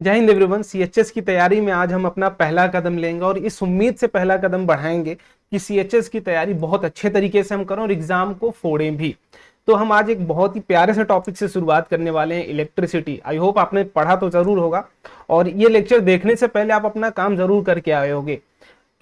जय Hind everyone. CHS की तैयारी में आज हम अपना पहला कदम लेंगे और इस उम्मीद से पहला कदम बढ़ाएंगे कि सीएचएस की तैयारी बहुत अच्छे तरीके से हम करें और एग्जाम को फोड़ें भी। तो हम आज एक बहुत ही प्यारे से टॉपिक से शुरुआत करने वाले हैं, इलेक्ट्रिसिटी। आई होप आपने पढ़ा तो जरूर होगा और ये लेक्चर देखने से पहले आप अपना काम जरूर करके आए होंगे।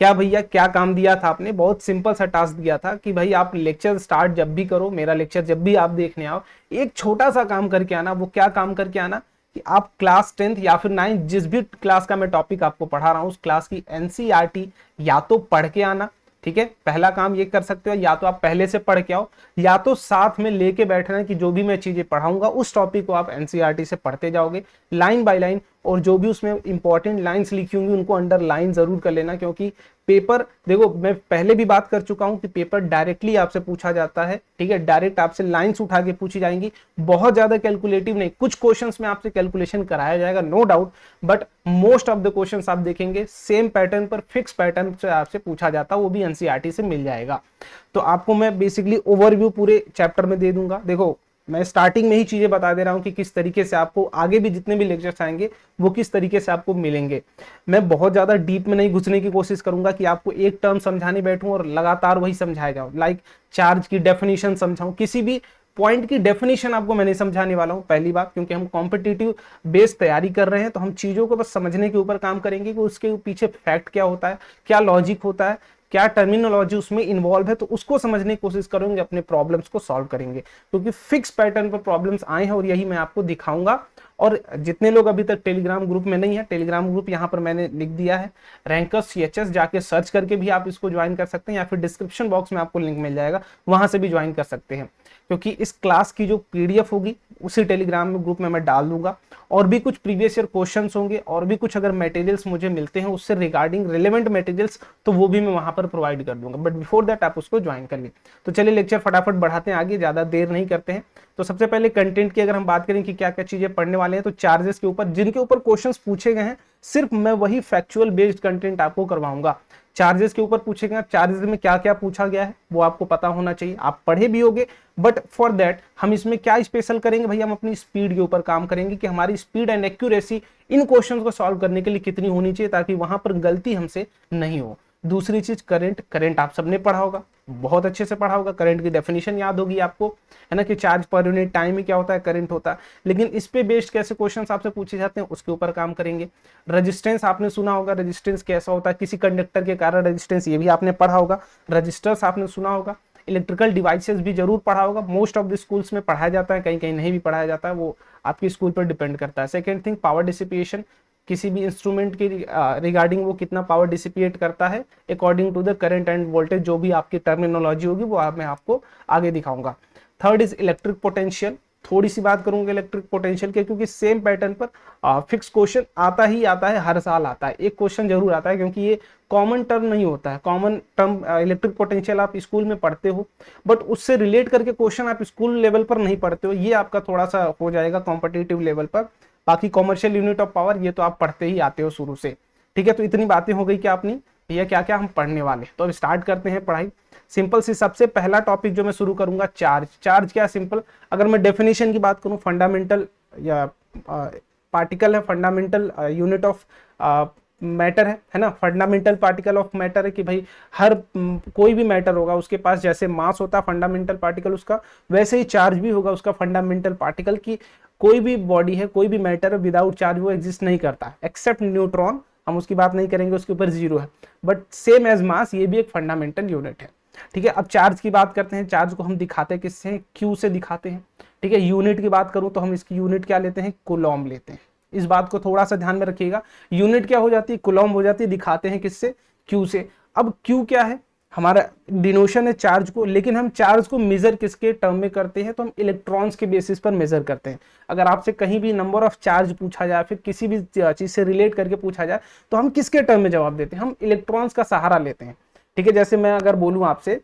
क्या भैया, क्या काम दिया था आपने? बहुत सिंपल सा टास्क दिया था कि भाई आप लेक्चर स्टार्ट जब भी करो, मेरा लेक्चर जब भी आप देखने आओ, एक छोटा सा काम करके आना। वो क्या काम करके आना कि आप क्लास 10th या फिर 9th जिस भी क्लास का मैं टॉपिक आपको पढ़ा रहा हूं उस क्लास की एनसीईआरटी या तो पढ़ के आना। ठीक है, पहला काम ये कर सकते हो, या तो आप पहले से पढ़ के आओ या तो साथ में लेके बैठना कि जो भी मैं चीजें पढ़ाऊंगा उस टॉपिक को आप एनसीईआरटी से पढ़ते जाओगे लाइन बाय लाइन, और जो भी उसमें इंपॉर्टेंट लाइंस लिखी होंगी उनको अंडरलाइन जरूर कर लेना। क्योंकि पेपर, देखो मैं पहले भी बात कर चुका हूं कि पेपर डायरेक्टली आपसे पूछा जाता है। ठीक है, डायरेक्ट आपसे लाइंस उठा के पूछी जाएंगी, बहुत ज्यादा कैलकुलेटिव नहीं। कुछ क्वेश्चंस में आपसे कैलकुलेशन कराया जाएगा, no doubt, but most of the questions आप देखेंगे सेम पैटर्न पर, फिक्स पैटर्न से आपसे पूछा जाता है, वो भी एनसीईआरटी से मिल जाएगा। तो आपको मैं बेसिकली ओवरव्यू पूरे चैप्टर में दे दूंगा। देखो मैं स्टार्टिंग में ही चीजें बता दे रहा हूं कि किस तरीके से आपको आगे भी जितने भी लेक्चर्स आएंगे वो किस तरीके से आपको मिलेंगे। मैं बहुत ज्यादा डीप में नहीं घुसने की कोशिश करूंगा कि आपको एक टर्म समझाने बैठूं और लगातार वही समझाया जाओ। लाइक चार्ज की डेफिनेशन समझाऊं, किसी भी पॉइंट की डेफिनेशन आपको मैं नहीं समझाने वाला हूं। पहली बात, क्योंकि हम कॉम्पिटिटिव बेस्ड तैयारी कर रहे हैं तो हम चीजों को बस समझने के ऊपर काम करेंगे कि उसके पीछे फैक्ट क्या होता है, क्या लॉजिक होता है, क्या टर्मिनोलॉजी उसमें इन्वॉल्व है, तो उसको समझने की कोशिश करेंगे, अपने प्रॉब्लम्स को सॉल्व करेंगे। क्योंकि फिक्स पैटर्न पर प्रॉब्लम्स आए हैं और यही मैं आपको दिखाऊंगा। और जितने लोग अभी तक टेलीग्राम ग्रुप में नहीं है, टेलीग्राम ग्रुप यहाँ पर मैंने लिख दिया है, रैंकर्स सीएचएस, जाके सर्च करके भी आप इसको ज्वाइन कर सकते हैं या फिर डिस्क्रिप्शन बॉक्स में आपको लिंक मिल जाएगा, वहां से भी ज्वाइन कर सकते हैं। क्योंकि इस क्लास की जो पीडीएफ होगी उसी टेलीग्राम में ग्रुप में मैं डाल दूंगा, और भी कुछ प्रीवियस ईयर क्वेश्चंस होंगे और भी कुछ अगर मटेरियल्स मुझे मिलते हैं उससे रिगार्डिंग रिलेवेंट मटेरियल्स, तो वो भी मैं वहां पर प्रोवाइड कर दूंगा। बट बिफोर दैट आप उसको ज्वाइन कर लें। तो चलिए लेक्चर फटाफट बढ़ाते हैं आगे, ज्यादा देर नहीं करते हैं। तो सबसे पहले कंटेंट की अगर हम बात करें कि क्या क्या चीजें पढ़ने वाले हैं, तो चार्जेस के ऊपर जिनके ऊपर क्वेश्चंस पूछे गए हैं सिर्फ मैं वही फैक्चुअल बेस्ड कंटेंट आपको करवाऊंगा। चार्जेस के ऊपर पूछेगा, चार्जेस में क्या क्या पूछा गया है वो आपको पता होना चाहिए, आप पढ़े भी होगे। बट फॉर दैट हम इसमें क्या स्पेशल करेंगे भैया, हम अपनी स्पीड के ऊपर काम करेंगे कि हमारी speed and accuracy in questions को सॉल्व करने के लिए कितनी होनी चाहिए ताकि वहां पर गलती हमसे नहीं हो। दूसरी चीज करंट, करंट आप सबने पढ़ा होगा, बहुत अच्छे से पढ़ा होगा, करंट की डेफिनेशन याद होगी आपको, है ना, कि चार्ज पर यूनिट टाइम में क्या होता है, करंट होता है। लेकिन इस पे बेस्ड कैसे क्वेश्चंस आपसे पूछे जाते हैं उसके ऊपर काम करेंगे। रेजिस्टेंस आपने सुना होगा, रेजिस्टेंस कैसा होता है, किसी कंडक्टर के कारण रेजिस्टेंस, ये भी आपने पढ़ा होगा। रजिस्टर्स आपने सुना होगा। इलेक्ट्रिकल डिवाइसेस भी जरूर पढ़ा होगा, मोस्ट ऑफ द स्कूल्स में पढ़ाया जाता है, कहीं कहीं नहीं भी पढ़ाया जाता है, वो आपके स्कूल पर डिपेंड करता है। सेकेंड थिंग, पावर डिसिपिएशन, किसी भी इंस्ट्रूमेंट के रिगार्डिंग वो कितना पावर डिसिपिएट करता है according to the current and voltage, जो भी आपकी टर्मिनोलॉजी होगी वो मैं आपको आगे दिखाऊंगा। थर्ड इज इलेक्ट्रिक पोटेंशियल, थोड़ी सी बात करूंगा इलेक्ट्रिक पोटेंशियल के, क्योंकि सेम पैटर्न पर फिक्स क्वेश्चन आता ही आता है, हर साल आता है, एक क्वेश्चन जरूर आता है, क्योंकि ये कॉमन टर्म नहीं होता है। कॉमन टर्म इलेक्ट्रिक पोटेंशियल आप स्कूल में पढ़ते हो, बट उससे रिलेट करके क्वेश्चन आप स्कूल लेवल पर नहीं पढ़ते हो, ये आपका थोड़ा सा हो जाएगा कॉम्पिटिटिव लेवल पर। बाकी कॉमर्शियल यूनिट ऑफ पावर ये तो आप पढ़ते ही आते हो शुरू से। ठीक है, तो इतनी बातें हो गई कि आपने ये क्या क्या हम पढ़ने वाले। तो अब स्टार्ट करते हैं पढ़ाई। सिंपल सी सबसे पहला टॉपिक जो मैं शुरू करूंगा, चार्ज। चार्ज क्या, सिंपल, अगर मैं डेफिनेशन की बात करूं, फंडामेंटल या पार्टिकल है, फंडामेंटल यूनिट ऑफ मैटर है ना, फंडामेंटल पार्टिकल ऑफ मैटर है कि भाई हर कोई भी मैटर होगा उसके पास जैसे मास होता है फंडामेंटल पार्टिकल उसका, वैसे ही चार्ज भी होगा उसका फंडामेंटल पार्टिकल की। कोई भी बॉडी है, कोई भी मैटर है, विदाउट चार्ज वो एग्जिस्ट नहीं करता, एक्सेप्ट न्यूट्रॉन, हम उसकी बात नहीं करेंगे, उसके ऊपर जीरो है, बट सेम एज मास ये भी एक फंडामेंटल यूनिट है। ठीक है, अब चार्ज की बात करते हैं। चार्ज को हम दिखाते हैं किससे, क्यू से दिखाते हैं। ठीक है, यूनिट की बात करूं तो हम इसकी यूनिट क्या लेते हैं, कूलॉम लेते हैं। इस बात को थोड़ा सा ध्यान में रखिएगा, यूनिट क्या हो जाती है, कूलॉम हो जाती है, दिखाते हैं किससे, क्यू से। अब क्यू क्या है, हमारा डिनोशन है चार्ज को, लेकिन हम चार्ज को मेजर किसके टर्म में करते हैं, तो हम इलेक्ट्रॉन्स के बेसिस पर मेजर करते हैं। अगर आपसे कहीं भी नंबर ऑफ चार्ज पूछा जाए, फिर किसी भी चीज से रिलेट करके पूछा जाए, तो हम किसके टर्म में जवाब देते हैं, हम इलेक्ट्रॉन्स का सहारा लेते हैं। ठीक है, जैसे मैं अगर बोलूं आपसे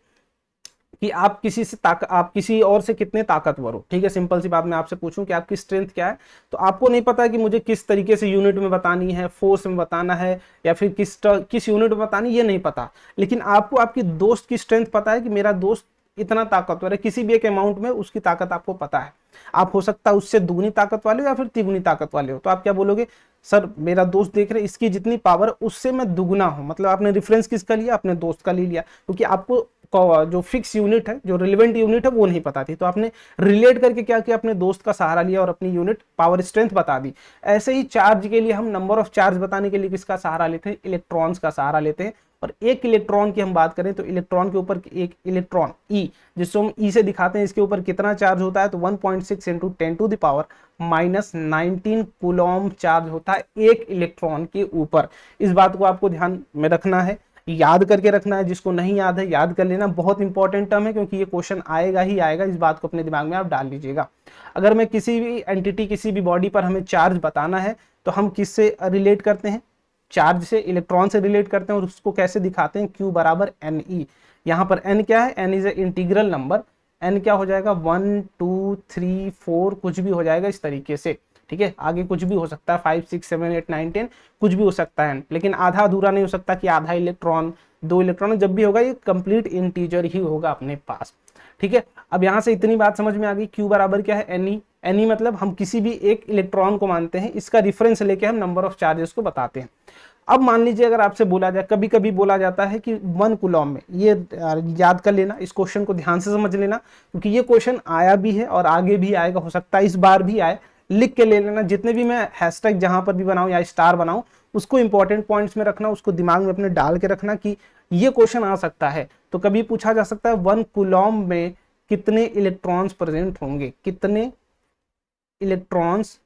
कि आप किसी से आप किसी और से कितने ताकतवर हो, ठीक है, सिंपल सी बात मैं आपसे पूछूं कि आपकी स्ट्रेंथ क्या है, तो आपको नहीं पता है कि मुझे किस तरीके से यूनिट में बतानी है, फोर्स में बताना है या फिर किस यूनिट में बतानी, ये नहीं पता। लेकिन आपको आपकी दोस्त की स्ट्रेंथ पता है कि मेरा दोस्त इतना ताकतवर है, किसी भी एक अमाउंट में उसकी ताकत आपको पता है। आप हो सकता है उससे दुगनी ताकत वाले हो या फिर तिगुनी ताकत वाले हो, तो आप क्या बोलोगे, सर मेरा दोस्त देख रहे इसकी जितनी पावर उससे मैं दुगना हूं, मतलब आपने रेफरेंस किसका लिया, अपने दोस्त का ले लिया, क्योंकि आपको जो फिक्स यूनिट है, जो रिलेवेंट यूनिट है वो नहीं पता थी, तो आपने रिलेट करके क्या किया, अपने दोस्त का सहारा लिया और अपनी यूनिट पावर स्ट्रेंथ बता दी। ऐसे ही चार्ज के लिए हम नंबर ऑफ चार्ज बताने के लिए किसका सहारा लेते हैं, इलेक्ट्रॉन्स का सहारा लेते हैं। और एक इलेक्ट्रॉन की हम बात करें तो इलेक्ट्रॉन के ऊपर एक इलेक्ट्रॉन ई, जिसको हम ई से दिखाते हैं, इसके ऊपर कितना चार्ज होता है, तो 1.6 into 10 to the power -19 coulomb charge होता है एक इलेक्ट्रॉन के ऊपर। इस बात को आपको ध्यान में रखना है, याद करके रखना है, जिसको नहीं याद है याद कर लेना, बहुत इंपॉर्टेंट टर्म है क्योंकि ये क्वेश्चन आएगा ही आएगा, इस बात को अपने दिमाग में आप डाल लीजिएगा। अगर मैं किसी भी एंटिटी, किसी भी बॉडी पर हमें चार्ज बताना है तो हम किससे रिलेट करते हैं, चार्ज से, इलेक्ट्रॉन से रिलेट करते हैं, और उसको कैसे दिखाते हैं, Q बराबर NE। यहाँ पर n क्या है, n is a integral number, n क्या हो जाएगा 1 2 3 4 कुछ भी हो जाएगा इस तरीके से, ठीक है, आगे कुछ भी हो सकता है 5 6 7 8 9 10 कुछ भी हो सकता है, लेकिन आधा अधूरा नहीं हो सकता कि आधा इलेक्ट्रॉन 2 इलेक्ट्रॉन, जब भी होगा ये कंप्लीट इंटीजर ही होगा अपने पास, ठीक है। अब यहाँ से इतनी बात समझ में आ गई, Q बराबर क्या है NE, NE मतलब हम किसी भी एक इलेक्ट्रॉन को मानते हैं, इसका रिफरेंस लेके हम नंबर ऑफ चार्जेस को बताते हैं। अब मान लीजिए अगर आपसे बोला जाए, कभी कभी बोला जाता है कि 1 कूलॉम में, ये याद कर लेना, इस क्वेश्चन को ध्यान से समझ लेना, क्योंकि ये क्वेश्चन आया भी है और आगे भी आएगा, हो सकता है इस बार भी आए, लिख के ले लेना, जितने भी मैं हैशटैग जहां पर भी बनाऊं या स्टार बनाऊं उसको इंपॉर्टेंट पॉइंट्स में रखना, उसको दिमाग में अपने डाल के रखना कि ये क्वेश्चन आ सकता है। तो कभी पूछा जा सकता है 1 कूलॉम में कितने इलेक्ट्रॉन्स प्रेजेंट होंगे, कितने इलेक्ट्रॉन्स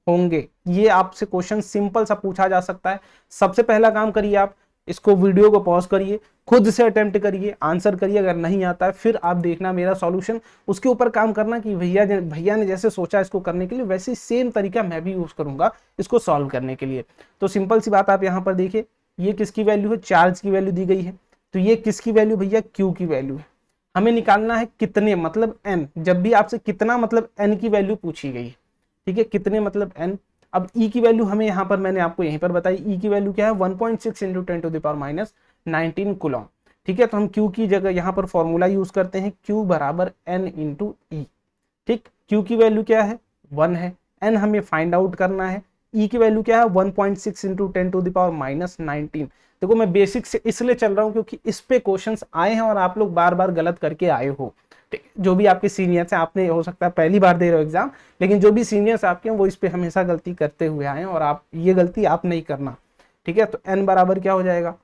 होंगे, ये आपसे क्वेश्चन सिंपल सा पूछा जा सकता है। सबसे पहला काम करिए, आप इसको वीडियो को पॉज करिए, खुद से अटेम्प्ट करिए, आंसर करिए, अगर नहीं आता है फिर आप देखना मेरा सॉल्यूशन, उसके ऊपर काम करना कि भैया ने जैसे सोचा इसको करने के लिए वैसे सेम तरीका मैं भी यूज करूंगा इसको सॉल्व करने के लिए। तो सिंपल सी बात, आप यहाँ पर देखिए, ये किसकी वैल्यू है, चार्ज की वैल्यू दी गई है, तो ये किसकी वैल्यू भैया, क्यू की वैल्यू है। हमें निकालना है कितने, मतलब एन, जब भी आपसे कितना मतलब एन की वैल्यू पूछी गई है, ठीक है, कितने मतलब n। अब e की वैल्यू हमें यहाँ पर मैंने आपको यहीं पर बताई, e की वैल्यू क्या है 1.6 into 10 to the power -19 coulomb, ठीक है। तो हम q की जगह यहाँ पर फॉर्मूला यूज करते हैं, q बराबर n इंटू ई, ठीक, q की वैल्यू क्या है 1 है, n हमें फाइंड आउट करना है, e की वैल्यू क्या है 1.6 इंटू 10 टू द पावर -19। देखो मैं बेसिक से इसलिए चल रहा हूँ क्योंकि इस पे क्वेश्चंस आए हैं और आप लोग बार बार गलत करके आए हो, जो भी आपके सीनियर्स हैं, आपने हो सकता है पहली बार दे रहे हो एग्जाम, लेकिन जो भी सीनियर्स आपके हैं वो इस पे हमेशा गलती करते हुए आए हैं, और आप ये गलती आप नहीं करना, ठीक है। तो n बराबर क्या हो जाएगा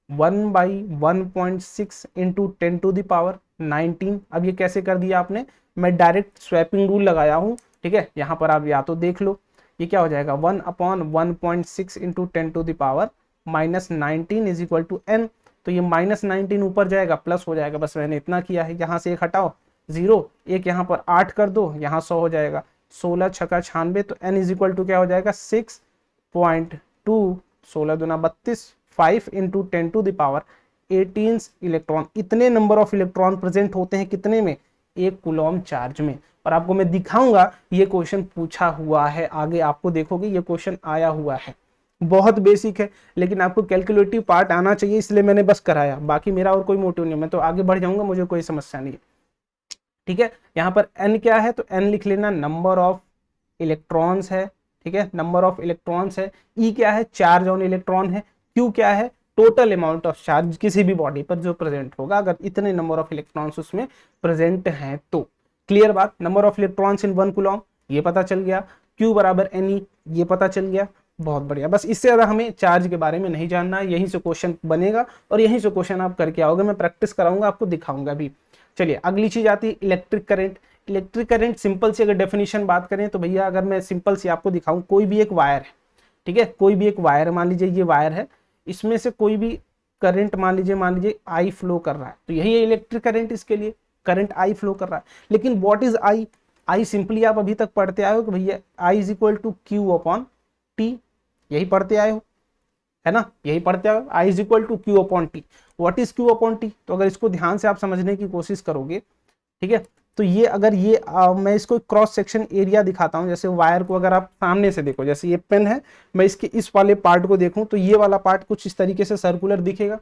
1/1.6 इंटू 10 टू द पावर 19। अब ये कैसे कर दिया आपने, मैं डायरेक्ट स्वैपिंग रूल लगाया हूँ, ठीक है, यहाँ पर आप या तो देख लो, ये क्या हो जाएगा 1/1.6 into 10 to the power -19 is equal to n। तो ये -19 ऊपर जाएगा, प्लस हो जाएगा, बस मैंने इतना किया है, यहाँ से एक हटाओ 0, एक यहाँ पर 8 कर दो, यहाँ 100 हो जाएगा, 16 छक्का 96, तो n इज इक्वल टू क्या हो जाएगा 6.2, 16 दूना 32, 5 into 10 to the power 18 electron. इतने नंबर ऑफ इलेक्ट्रॉन प्रेजेंट होते हैं कितने में, एक कूलॉम चार्ज में। और आपको मैं दिखाऊंगा ये क्वेश्चन पूछा हुआ है, आगे आपको देखोगे ये क्वेश्चन आया हुआ है, बहुत बेसिक है, लेकिन आपको कैलकुलेटिव पार्ट आना चाहिए, इसलिए मैंने बस कराया, बाकी मेरा और कोई मोटिव नहीं, मैं तो आगे बढ़ जाऊंगा, मुझे कोई समस्या नहीं है, ठीक है। यहाँ पर n क्या है, तो n लिख लेना नंबर ऑफ इलेक्ट्रॉन्स है, ठीक है, नंबर ऑफ इलेक्ट्रॉन्स है। e क्या है, चार्ज ऑन इलेक्ट्रॉन है। q क्या है, टोटल अमाउंट ऑफ चार्ज किसी भी बॉडी पर जो प्रेजेंट होगा अगर इतने नंबर ऑफ इलेक्ट्रॉन्स उसमें प्रेजेंट हैं तो। क्लियर बात, number of electrons in 1 Coulomb ये पता चल गया, q बराबर ne ये पता चल गया, बहुत बढ़िया। बस इससे ज्यादा हमें चार्ज के बारे में नहीं जानना है, यहीं से क्वेश्चन बनेगा और यहीं से क्वेश्चन आप करके आओगे, मैं प्रैक्टिस कराऊंगा, आपको दिखाऊंगा भी। चलिए अगली चीज आती है electric current. Electric current simple सी अगर डेफिनेशन बात करें तो भैया अगर मैं सिंपल सी आपको दिखाऊं, कोई भी एक वायर है, ठीक है, कोई भी एक वायर, मान लीजिए ये वायर है, इसमें से कोई भी करंट मान लीजिए आई फ्लो कर रहा है, तो यही है इलेक्ट्रिक करंट, इसके लिए करंट आई फ्लो कर रहा है। लेकिन what is I, I simply आप अभी तक पढ़ते आए हो कि भैया I is equal to Q upon T, यही पढ़ते आए हो, है ना, यही पढ़ते आए हो, I is equal to Q upon T. What is Q upon T, तो अगर इसको ध्यान से आप समझने की कोशिश करोगे, ठीक है, तो ये अगर ये मैं इसको क्रॉस सेक्शन एरिया दिखाता हूं, जैसे वायर को अगर आप सामने से देखो, जैसे ये पेन है, मैं इसके इस वाले पार्ट को देखूं तो ये वाला पार्ट कुछ इस तरीके से सर्कुलर दिखेगा,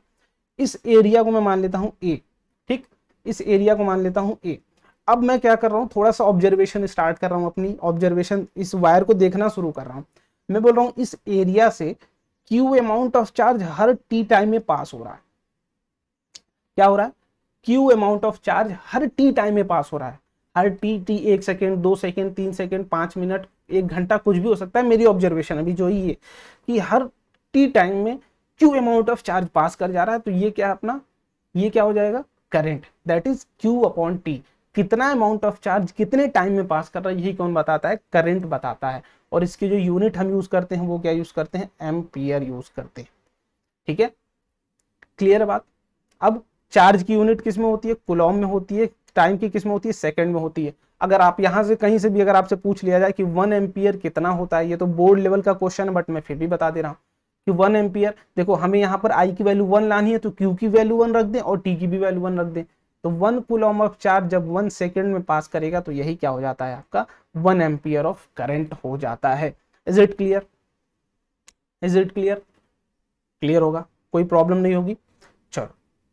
इस एरिया को मैं मान लेता हूं ए, ठीक, इस एरिया को मान लेता हूं ए। अब मैं क्या कर रहा हूं, थोड़ा सा ऑब्जर्वेशन स्टार्ट कर रहा हूं, अपनी ऑब्जर्वेशन इस वायर को देखना शुरू कर रहा हूं। मैं बोल रहा हूं इस एरिया से क्यू अमाउंट ऑफ चार्ज हर टी टाइम में पास हो रहा है। क्या हो रहा है, क्यू अमाउंट ऑफ चार्ज हर टी टाइम में पास हो रहा है। हर T 1 second, 2 second, 3 second, 5 minute, 1 घंटा, कुछ भी हो सकता है। मेरी ऑब्जर्वेशन अभी जो ही है कि हर टी टाइम में क्यू अमाउंट ऑफ चार्ज पास कर जा रहा है। तो ये क्या है अपना, ये क्या हो जाएगा, current, that is Q upon T. कितना अमाउंट ऑफ चार्ज कितने टाइम में पास कर रहा है, यही कौन बताता है, करंट बताता है। और इसकी जो यूनिट हम यूज करते हैं वो क्या यूज करते हैं, एम्पियर यूज करते हैं। ठीक है, क्लियर है बात। अब चार्ज की यूनिट किस में होती है, कूलॉम में होती है। टाइम की किस में होती है, सेकंड में होती है। अगर आप यहां से कहीं से भी अगर आपसे पूछ लिया जाए कि 1 एम्पियर कितना होता है, ये तो बोर्ड लेवल का क्वेश्चन है बट मैं फिर भी बता दे रहा हूं कि 1 एम्पियर, देखो हमें यहाँ पर आई की वैल्यू 1 लानी है, तो क्यू की वैल्यू 1 रख दें और टी की भी वैल्यू 1 रख दें। तो 1 कूलॉम ऑफ चार्ज जब 1 सेकेंड में पास करेगा तो यही क्या हो जाता है, आपका 1 एम्पियर ऑफ करंट हो जाता है। Is it clear, is it clear, clear होगा, कोई प्रॉब्लम नहीं होगी। चलो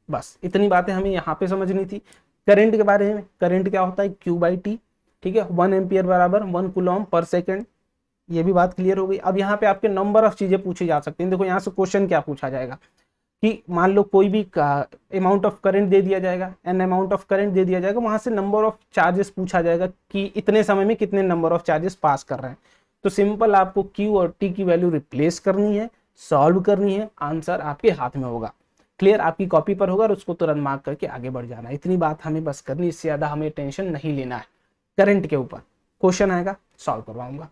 बस इतनी बातें हमें यहाँ पे समझनी थी करंट के बारे में। करंट क्या होता है, क्यू बाई टी। ठीक है, 1 एम्पियर बराबर 1 कूलॉम पर सेकेंड, ये भी बात क्लियर हो गई। अब यहाँ पे आपके नंबर ऑफ चीजें पूछी जा सकती हैं। देखो यहाँ से क्वेश्चन क्या पूछा जाएगा कि मान लो कोई भी अमाउंट ऑफ करंट दे दिया जाएगा, एन अमाउंट ऑफ करंट दे दिया जाएगा, वहां से नंबर ऑफ चार्जेस पूछा जाएगा कि इतने समय में कितने नंबर ऑफ चार्जेस पास कर रहे हैं। तो सिंपल आपको क्यू और टी की वैल्यू रिप्लेस करनी है, सॉल्व करनी है, आंसर आपके हाथ में होगा। क्लियर, आपकी कॉपी पर होगा और उसको तुरंत मार्क करके आगे बढ़ जाना है। इतनी बात हमें बस करनी, इससे ज्यादा हमें टेंशन नहीं लेना है। करंट के ऊपर क्वेश्चन आएगा, सॉल्व करवाऊंगा।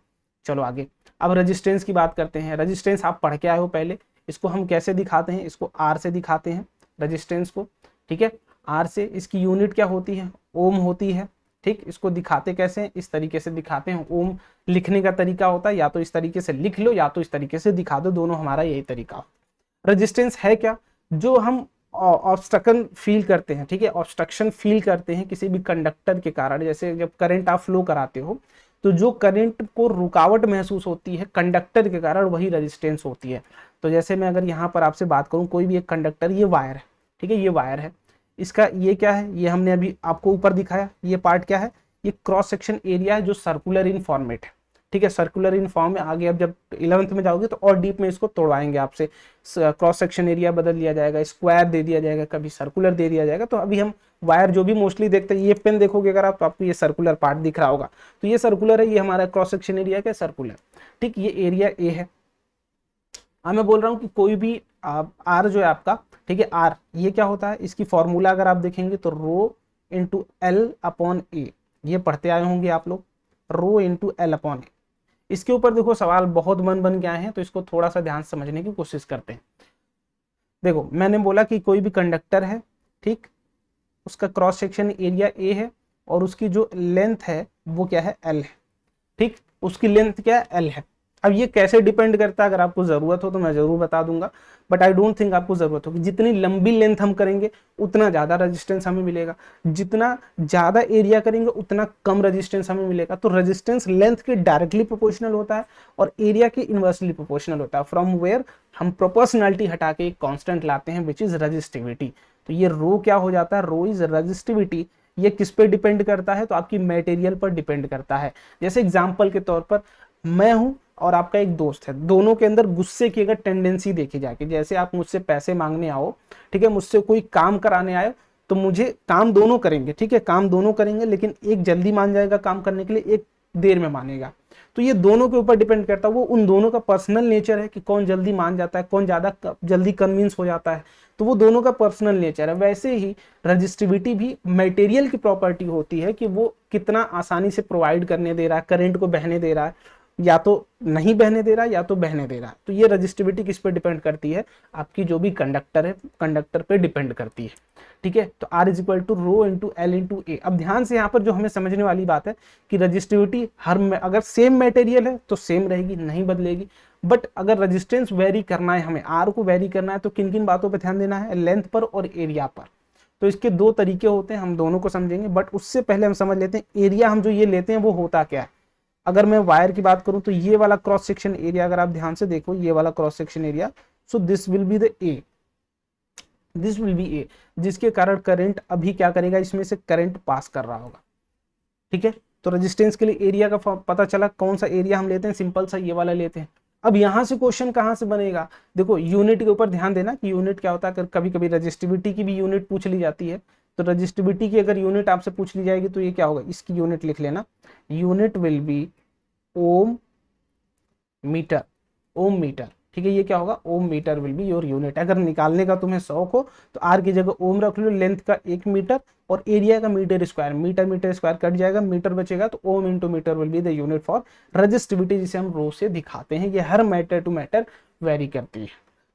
चलो आगे, अब रेजिस्टेंस की बात करते हैं। रेजिस्टेंस आप पढ़ के आए हो पहले, इसको हम कैसे दिखाते हैं, इसको आर से दिखाते हैं रेजिस्टेंस को। ठीक है, आर से, इसकी यूनिट क्या होती है, ओम होती है। ठीक, इसको दिखाते कैसे हैं, इस तरीके से दिखाते हैं। ओम लिखने का तरीका होता है, या तो इस तरीके से लिख लो या तो इस तरीके से दिखा दो, दोनों हमारा यही तरीका हो। रेजिस्टेंस है क्या, जो हम ऑब्स्ट्रक्शन फील करते हैं। ठीक है, ऑब्स्ट्रक्शन फील करते हैं किसी भी कंडक्टर के कारण। जैसे जब करंट आप फ्लो कराते हो तो जो करंट को रुकावट महसूस होती है कंडक्टर के कारण, वही रेजिस्टेंस होती है। तो जैसे मैं अगर यहाँ पर आपसे बात करूँ, कोई भी एक कंडक्टर, ये वायर है। ठीक है, ये वायर है, इसका ये क्या है, ये हमने अभी आपको ऊपर दिखाया। ये पार्ट क्या है, ये क्रॉस सेक्शन एरिया है जो सर्कुलर इन फॉर्मेट है। ठीक है, सर्कुलर इन फॉर्म में। आगे अब जब 11th में जाओगे तो और डीप में इसको तोड़वाएंगे आपसे। क्रॉस सेक्शन एरिया बदल दिया जाएगा, स्क्वायर दे दिया जाएगा, कभी सर्कुलर दे दिया जाएगा। तो अभी हम वायर जो भी मोस्टली देखते हैं, ये पेन देखोगे अगर आप तो आपको ये सर्कुलर पार्ट दिख रहा होगा। तो ये सर्कुलर है, ये हमारा क्रॉस सेक्शन एरिया क्या, सर्कुलर। ठीक, ये एरिया ए है। अब मैं बोल रहा हूँ कि कोई भी आर जो है आपका, ठीक है, आर ये क्या होता है, इसकी फॉर्मूला अगर आप देखेंगे तो रो इंटू एल अपॉन ए, ये पढ़ते आए होंगे आप लोग, रो इंटू एल अपॉन ए। इसके ऊपर देखो सवाल बहुत बन के आए हैं, तो इसको थोड़ा सा ध्यान से समझने की कोशिश करते हैं। देखो मैंने बोला कि कोई भी कंडक्टर है, ठीक, उसका क्रॉस सेक्शन एरिया ए है और उसकी जो लेंथ है वो क्या है, एल है। ठीक, उसकी लेंथ क्या है, एल है। अब ये कैसे डिपेंड करता है, अगर आपको जरूरत हो तो मैं जरूर बता दूंगा, बट आई डोंट थिंक आपको जरूरत होगी। जितनी लंबी लेंथ हम करेंगे उतना ज्यादा रेजिस्टेंस हमें मिलेगा, जितना ज्यादा एरिया करेंगे उतना कम रेजिस्टेंस हमें मिलेगा। तो रेजिस्टेंस लेंथ के डायरेक्टली प्रोपोर्शनल होता है और एरिया के इनवर्सली प्रोपोर्शनल होता है। फ्रॉम वेयर हम प्रोपोर्शनलिटी हटा के एक कांस्टेंट लाते हैं विच इज रेजिस्टिविटी। तो ये रो क्या हो जाता है, रो इज रेजिस्टिविटी। ये किस पे डिपेंड करता है, तो आपकी मटेरियल पर डिपेंड करता है। जैसे एग्जांपल के तौर पर मैं हूं और आपका एक दोस्त है, दोनों के अंदर गुस्से की अगर टेंडेंसी देखी जाए कि जैसे आप मुझसे पैसे मांगने आओ, ठीक है, मुझसे कोई काम कराने आए, तो मुझे काम दोनों करेंगे, ठीक है, काम दोनों करेंगे, लेकिन एक जल्दी मान जाएगा काम करने के लिए, एक देर में मानेगा। तो ये दोनों के ऊपर डिपेंड करता है, वो उन दोनों का पर्सनल नेचर है कि कौन जल्दी मान जाता है, कौन ज्यादा जल्दी कन्विंस हो जाता है। तो वो दोनों का पर्सनल नेचर है। वैसे ही रजिस्टिविटी भी मटेरियल की प्रॉपर्टी होती है कि वो कितना आसानी से प्रोवाइड करने दे रहा है, करंट को बहने दे रहा है, या तो नहीं बहने दे रहा है या तो बहने दे रहा है। तो ये रजिस्टिविटी किस पे डिपेंड करती है, आपकी जो भी कंडक्टर है, कंडक्टर पे डिपेंड करती है। ठीक है, तो R is equal to rho into L into A. अब ध्यान से यहाँ पर जो हमें समझने वाली बात है कि रजिस्टिविटी हर में अगर सेम मटेरियल है तो सेम रहेगी, नहीं बदलेगी। बट अगर रेजिस्टेंस वेरी करना है, हमें आर को वेरी करना है, तो किन किन बातों पर ध्यान देना है, लेंथ पर और एरिया पर। तो इसके दो तरीके होते हैं, हम दोनों को समझेंगे, बट उससे पहले हम समझ लेते हैं एरिया हम जो ये लेते हैं वो होता क्या है। अगर मैं वायर की बात करूं तो ये वाला क्रॉस सेक्शन एरिया, अगर आप ध्यान से देखो, ये वाला cross section area, so this will be the A. This will be A, जिसके कारण करंट अभी क्या करेगा, इसमें से करंट पास कर रहा होगा। ठीक है, तो रेजिस्टेंस के लिए एरिया का पता चला, कौन सा एरिया हम लेते हैं, सिंपल सा ये वाला लेते हैं। अब यहां से क्वेश्चन कहां से बनेगा, देखो यूनिट के ऊपर ध्यान देना कि यूनिट क्या होता है, कभी कभी रजिस्टिविटी की भी यूनिट पूछ ली जाती है, तो रजिस्टिविटी की अगर यूनिट आपसे पूछ ली जाएगी तो ये क्या होगा, इसकी यूनिट लिख लेना, unit will be ohm metre, ohm metre. ठीक है, ये क्या होगा, ohm metre will be your unit. अगर निकालने का तुम्हें शौक हो तो आर की जगह ओम रख लो, लेंथ का 1 मीटर और एरिया का metre square, metre metre square cut जाएगा, मीटर बचेगा, तो ohm into metre will be the unit for resistivity, जिसे हम रो से दिखाते हैं। ये हर मैटर टू मैटर वेरी करती है।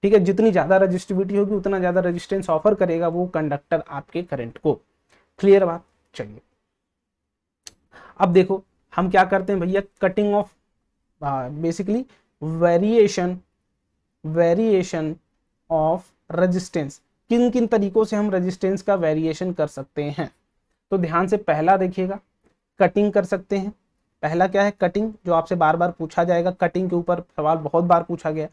ठीक है, जितनी ज्यादा रजिस्टिविटी होगी उतना ज्यादा रेजिस्टेंस ऑफर करेगा वो कंडक्टर आपके करंट को। क्लियर बात। चलिए अब देखो हम क्या करते हैं भैया, cutting of basically variation of resistance, किन किन तरीकों से हम रेजिस्टेंस का वेरिएशन कर सकते हैं। तो ध्यान से पहला देखिएगा, कटिंग कर सकते हैं। पहला क्या है, कटिंग, जो आपसे बार बार पूछा जाएगा, कटिंग के ऊपर सवाल बहुत बार पूछा गया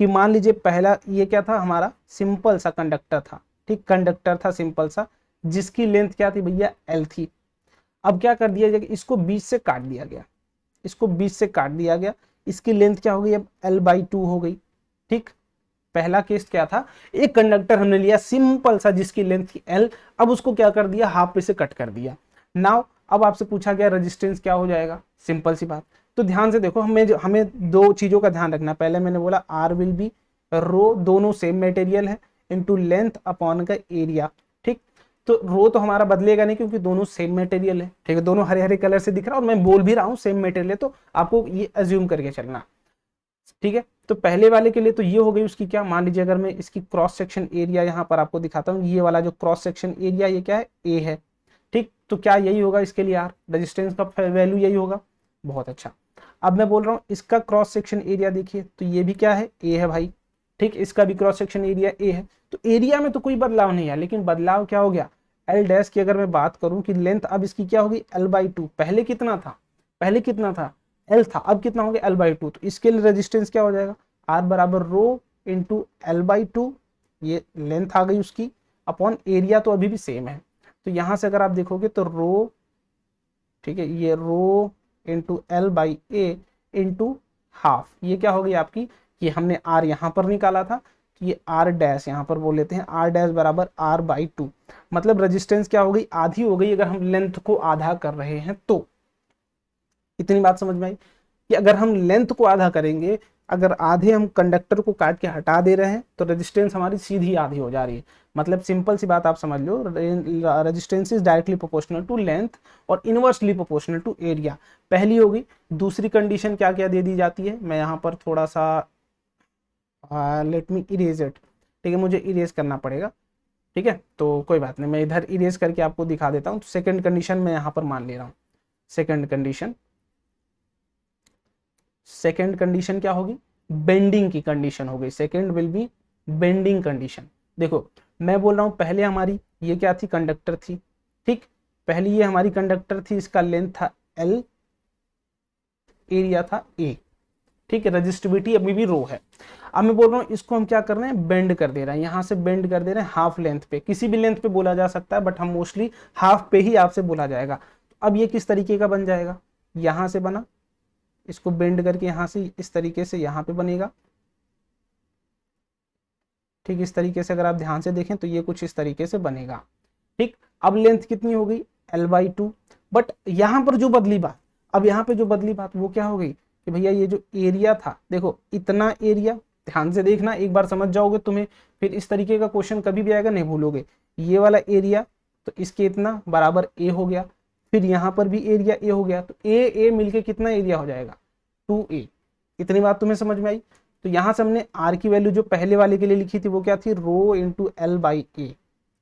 कि मान लीजिए पहला ये क्या था, हमारा सिंपल सा कंडक्टर था। ठीक, कंडक्टर था सिंपल सा, जिसकी लेंथ क्या थी भैया, एल थी। अब क्या कर दिया जाएगा, इसको बीच से काट दिया गया, इसको बीच से काट दिया गया, इसकी लेंथ क्या हो गई, अब L/2 हो गई। ठीक, पहला केस क्या था, एक कंडक्टर हमने लिया सिंपल सा जिसकी लेंथ थी L, अब उसको क्या कर दिया, हाफ पे से कट कर दिया। नाउ अब आपसे पूछा गया रेजिस्टेंस क्या हो जाएगा, सिंपल सी बात। तो ध्यान से देखो, हमें दो चीजों का ध्यान रखना। पहले मैंने बोला R विल बी रो, दोनों सेम मटेरियल है, इनटू लेंथ अपॉन का एरिया। ठीक, तो रो तो हमारा बदलेगा नहीं क्योंकि दोनों सेम मटेरियल है। ठीक है, दोनों हरे हरे कलर से दिख रहा है और मैं बोल भी रहा हूँ सेम मटेरियल है, तो आपको ये अज्यूम करके चलना। ठीक है, तो पहले वाले के लिए तो ये हो गई उसकी क्या, मान लीजिए अगर मैं इसकी क्रॉस सेक्शन एरिया यहाँ पर आपको दिखाता हूँ, ये वाला जो क्रॉस सेक्शन एरिया ये क्या है, ए है। ठीक, तो क्या यही होगा इसके लिए, यार रेजिस्टेंस का वैल्यू यही होगा। बहुत अच्छा। अब मैं बोल रहा हूँ इसका क्रॉस सेक्शन एरिया देखिए, तो ये भी क्या है, ए है भाई। ठीक, इसका भी क्रॉस सेक्शन एरिया ए है, तो एरिया में तो कोई बदलाव नहीं है, लेकिन बदलाव क्या हो गया, एल डैश की अगर मैं बात करूं कि लेंथ अब इसकी क्या होगी, L/2। पहले कितना था, पहले कितना था, L था, अब कितना हो गया, L/2। तो इसके लिए रेजिस्टेंस क्या हो जाएगा, R बराबर रो इंटू L/2, ये लेंथ आ गई उसकी, अपॉन एरिया तो अभी भी सेम है। तो यहां से अगर आप देखोगे तो रो, ठीक है, ये rho into L/A into half, ये क्या होगी आपकी, ये हमने R यहां पर निकाला था, ये R डैश यहां पर बोल लेते हैं, R डैश बराबर R/2। मतलब रेजिस्टेंस क्या हो गई, आधी हो गई, अगर हम लेंथ को आधा कर रहे हैं तो। इतनी बात समझ में आई कि अगर हम लेंथ को आधा करेंगे, अगर आधे हम कंडक्टर को काट के हटा दे रहे हैं तो रेजिस्टेंस हमारी सीधी आधी हो जा रही है। मतलब सिंपल सी बात आप समझ लो, resistance is directly proportional to length और इनवर्सली प्रोपोर्शनल टू एरिया। पहली होगी। दूसरी कंडीशन क्या क्या दे दी जाती है, मैं यहाँ पर थोड़ा सा लेट मी इरेज इट। ठीक है, मुझे इरेज करना पड़ेगा। ठीक है, तो कोई बात नहीं, मैं इधर इरेज करके आपको दिखा देता हूँ। तो सेकंड कंडीशन मैं यहाँ पर मान ले रहा हूँ। सेकंड कंडीशन क्या होगी, बेंडिंग की कंडीशन हो गई। Second will be bending condition. देखो मैं बोल रहा हूँ पहले हमारी ये क्या थी, कंडक्टर थी। ठीक, पहली ये हमारी कंडक्टर थी, इसका लेंथ था L, एरिया था A। ठीक है, रजिस्टिविटी अभी भी रो है। अब मैं बोल रहा हूँ इसको हम क्या कर रहे हैं, बेंड कर दे रहे हैं, यहां से बेंड कर दे रहे हैं हाफ लेंथ पे। किसी भी लेंथ पे बोला जा सकता है, बट हम मोस्टली हाफ पे ही आपसे बोला जाएगा। तो अब ये किस तरीके का बन जाएगा, यहां से बना, इसको बेंड करके यहां से इस तरीके से यहां पे बनेगा। ठीक, इस तरीके से अगर आप ध्यान से देखें तो ये कुछ इस तरीके से बनेगा। ठीक, अब लेंथ कितनी हो गई, L/2। बट यहां पर जो बदली बात, अब यहाँ पे जो बदली बात वो क्या हो गई कि भैया ये जो एरिया था, देखो इतना एरिया, ध्यान से देखना, एक बार समझ जाओगे तुम्हें फिर इस तरीके का क्वेश्चन कभी भी आएगा नहीं भूलोगे। ये वाला एरिया तो इसके इतना बराबर ए हो गया, फिर यहाँ पर भी एरिया ए हो गया, तो ए मिलके कितना एरिया हो जाएगा, 2A। इतनी बात तुम्हें समझ में आई। तो यहां से हमने आर की वैल्यू जो पहले वाले के लिए लिखी थी वो क्या थी, रो इंटू L/A,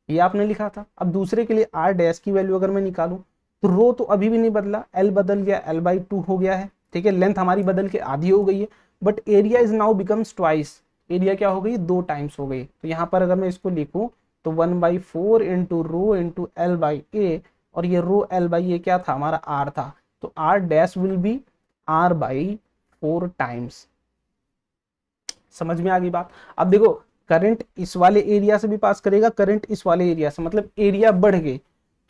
ये आपने लिखा था। अब दूसरे के लिए R डैश की वैल्यू अगर मैं निकालूं तो रो तो अभी भी नहीं बदला, L बदल गया, L/2 हो गया है। ठीक है, लेंथ हमारी बदल के आधी हो गई है, but area is now becomes twice, area क्या हो गई, 2 टाइम्स हो गई। तो यहाँ पर अगर मैं इसको लिखूं तो 1/4 इंटू रो इंटू L/A, और ये रो L/A क्या था, हमारा R था, तो R dash will be R/4 times. समझ में आ गई बात। अब देखो करंट इस वाले एरिया से भी पास करेगा, करंट इस वाले एरिया से, मतलब एरिया बढ़ गए।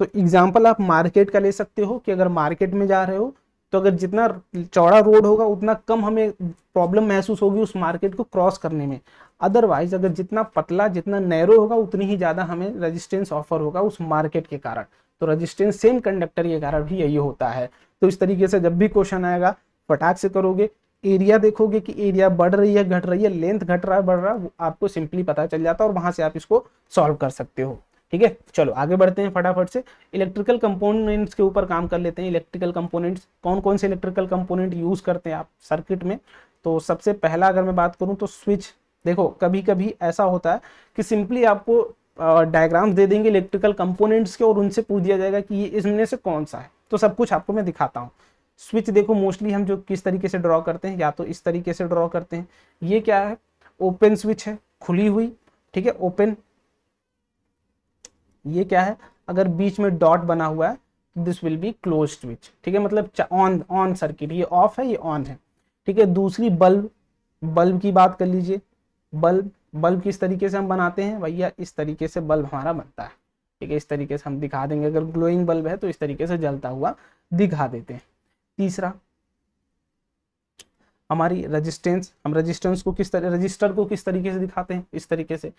तो एग्जाम्पल आप मार्केट का ले सकते हो कि अगर मार्केट में जा रहे हो तो अगर जितना चौड़ा रोड होगा उतना कम हमें प्रॉब्लम महसूस होगी उस मार्केट को क्रॉस करने में। अदरवाइज अगर जितना पतला, जितना नैरो होगा उतनी ही ज्यादा हमें रेजिस्टेंस ऑफर होगा उस मार्केट के कारण। तो रेजिस्टेंस सेम कंडक्टर के कारण भी यही होता है। तो इस तरीके से जब भी क्वेश्चन आएगा फटाक से करोगे, एरिया देखोगे कि एरिया बढ़ रही है घट रही है, लेंथ घट रहा है बढ़ रहा है, आपको सिंपली पता चल जाता है और वहां से आप इसको सॉल्व कर सकते हो। ठीक है, चलो आगे बढ़ते हैं फटाफट से। इलेक्ट्रिकल कंपोनेंट्स के ऊपर काम कर लेते हैं। इलेक्ट्रिकल कंपोनेंट्स, कौन कौन से इलेक्ट्रिकल कंपोनेंट यूज करते हैं आप सर्किट में? तो सबसे पहला अगर मैं बात करूं तो स्विच। देखो कभी कभी ऐसा होता है कि सिंपली आपको डायग्राम्स दे देंगे इलेक्ट्रिकल कंपोनेंट्स के और उनसे पूछ दिया जाएगा कि ये इसमें से कौन सा है, तो सब कुछ आपको मैं दिखाता हूँ। स्विच देखो मोस्टली हम जो किस तरीके से ड्रॉ करते हैं, या तो इस तरीके से ड्रॉ करते हैं। ये क्या है? ओपन स्विच है, खुली हुई। ठीक है, ओपन। ये क्या है? अगर बीच में डॉट बना हुआ है this will be close switch. ठीक है, मतलब ऑन ऑन सर्किट, ये ऑफ है ये ऑन है। ठीक है, दूसरी बल्ब, बल्ब की बात कर लीजिए। बल्ब, बल्ब किस तरीके से हम बनाते हैं भैया? इस तरीके से बल्ब हमारा बनता है। ठीक है, इस तरीके से हम दिखा देंगे, अगर ग्लोइंग बल्ब है तो इस तरीके से जलता हुआ दिखा देते हैं। तीसरा हमारी रेजिस्टेंस, हम रेजिस्टेंस को किस तरह, रजिस्टर को किस तरीके से दिखाते हैं? इस तरीके से।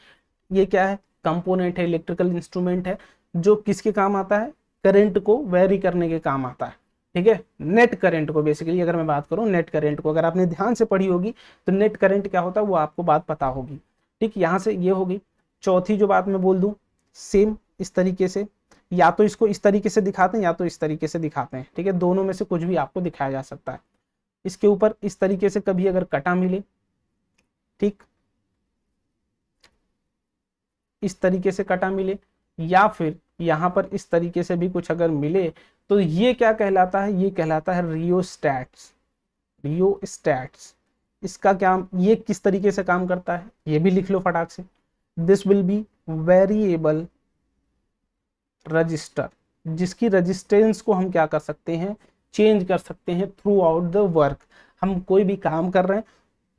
ये क्या है? कंपोनेंट है, इलेक्ट्रिकल इंस्ट्रूमेंट है जो किसके काम आता है? करंट को वेरी करने के काम आता है। ठीक है, नेट करंट को बेसिकली अगर मैं बात करूं, नेट करंट को अगर आपने ध्यान से पढ़ी होगी तो नेट करंट क्या होता है वो आपको बात पता होगी। ठीक, यहां से ये होगी। चौथी जो बात मैं बोल दूं, सेम इस तरीके से, या तो इसको इस तरीके से दिखाते हैं या तो इस तरीके से दिखाते हैं। ठीक है, दोनों में से कुछ भी आपको दिखाया जा सकता है। इसके ऊपर इस तरीके से कभी अगर कटा मिले, ठीक, इस तरीके से कटा मिले, या फिर यहां पर इस तरीके से भी कुछ अगर मिले, तो ये क्या कहलाता है? ये कहलाता है रियोस्टैट्स। रियोस्टैट्स, इसका क्या, ये किस तरीके से काम करता है ये भी लिख लो फटाक से। This will B variable resistor, जिसकी रेजिस्टेंस को हम क्या कर सकते हैं? चेंज कर सकते हैं थ्रू आउट द वर्क। हम कोई भी काम कर रहे हैं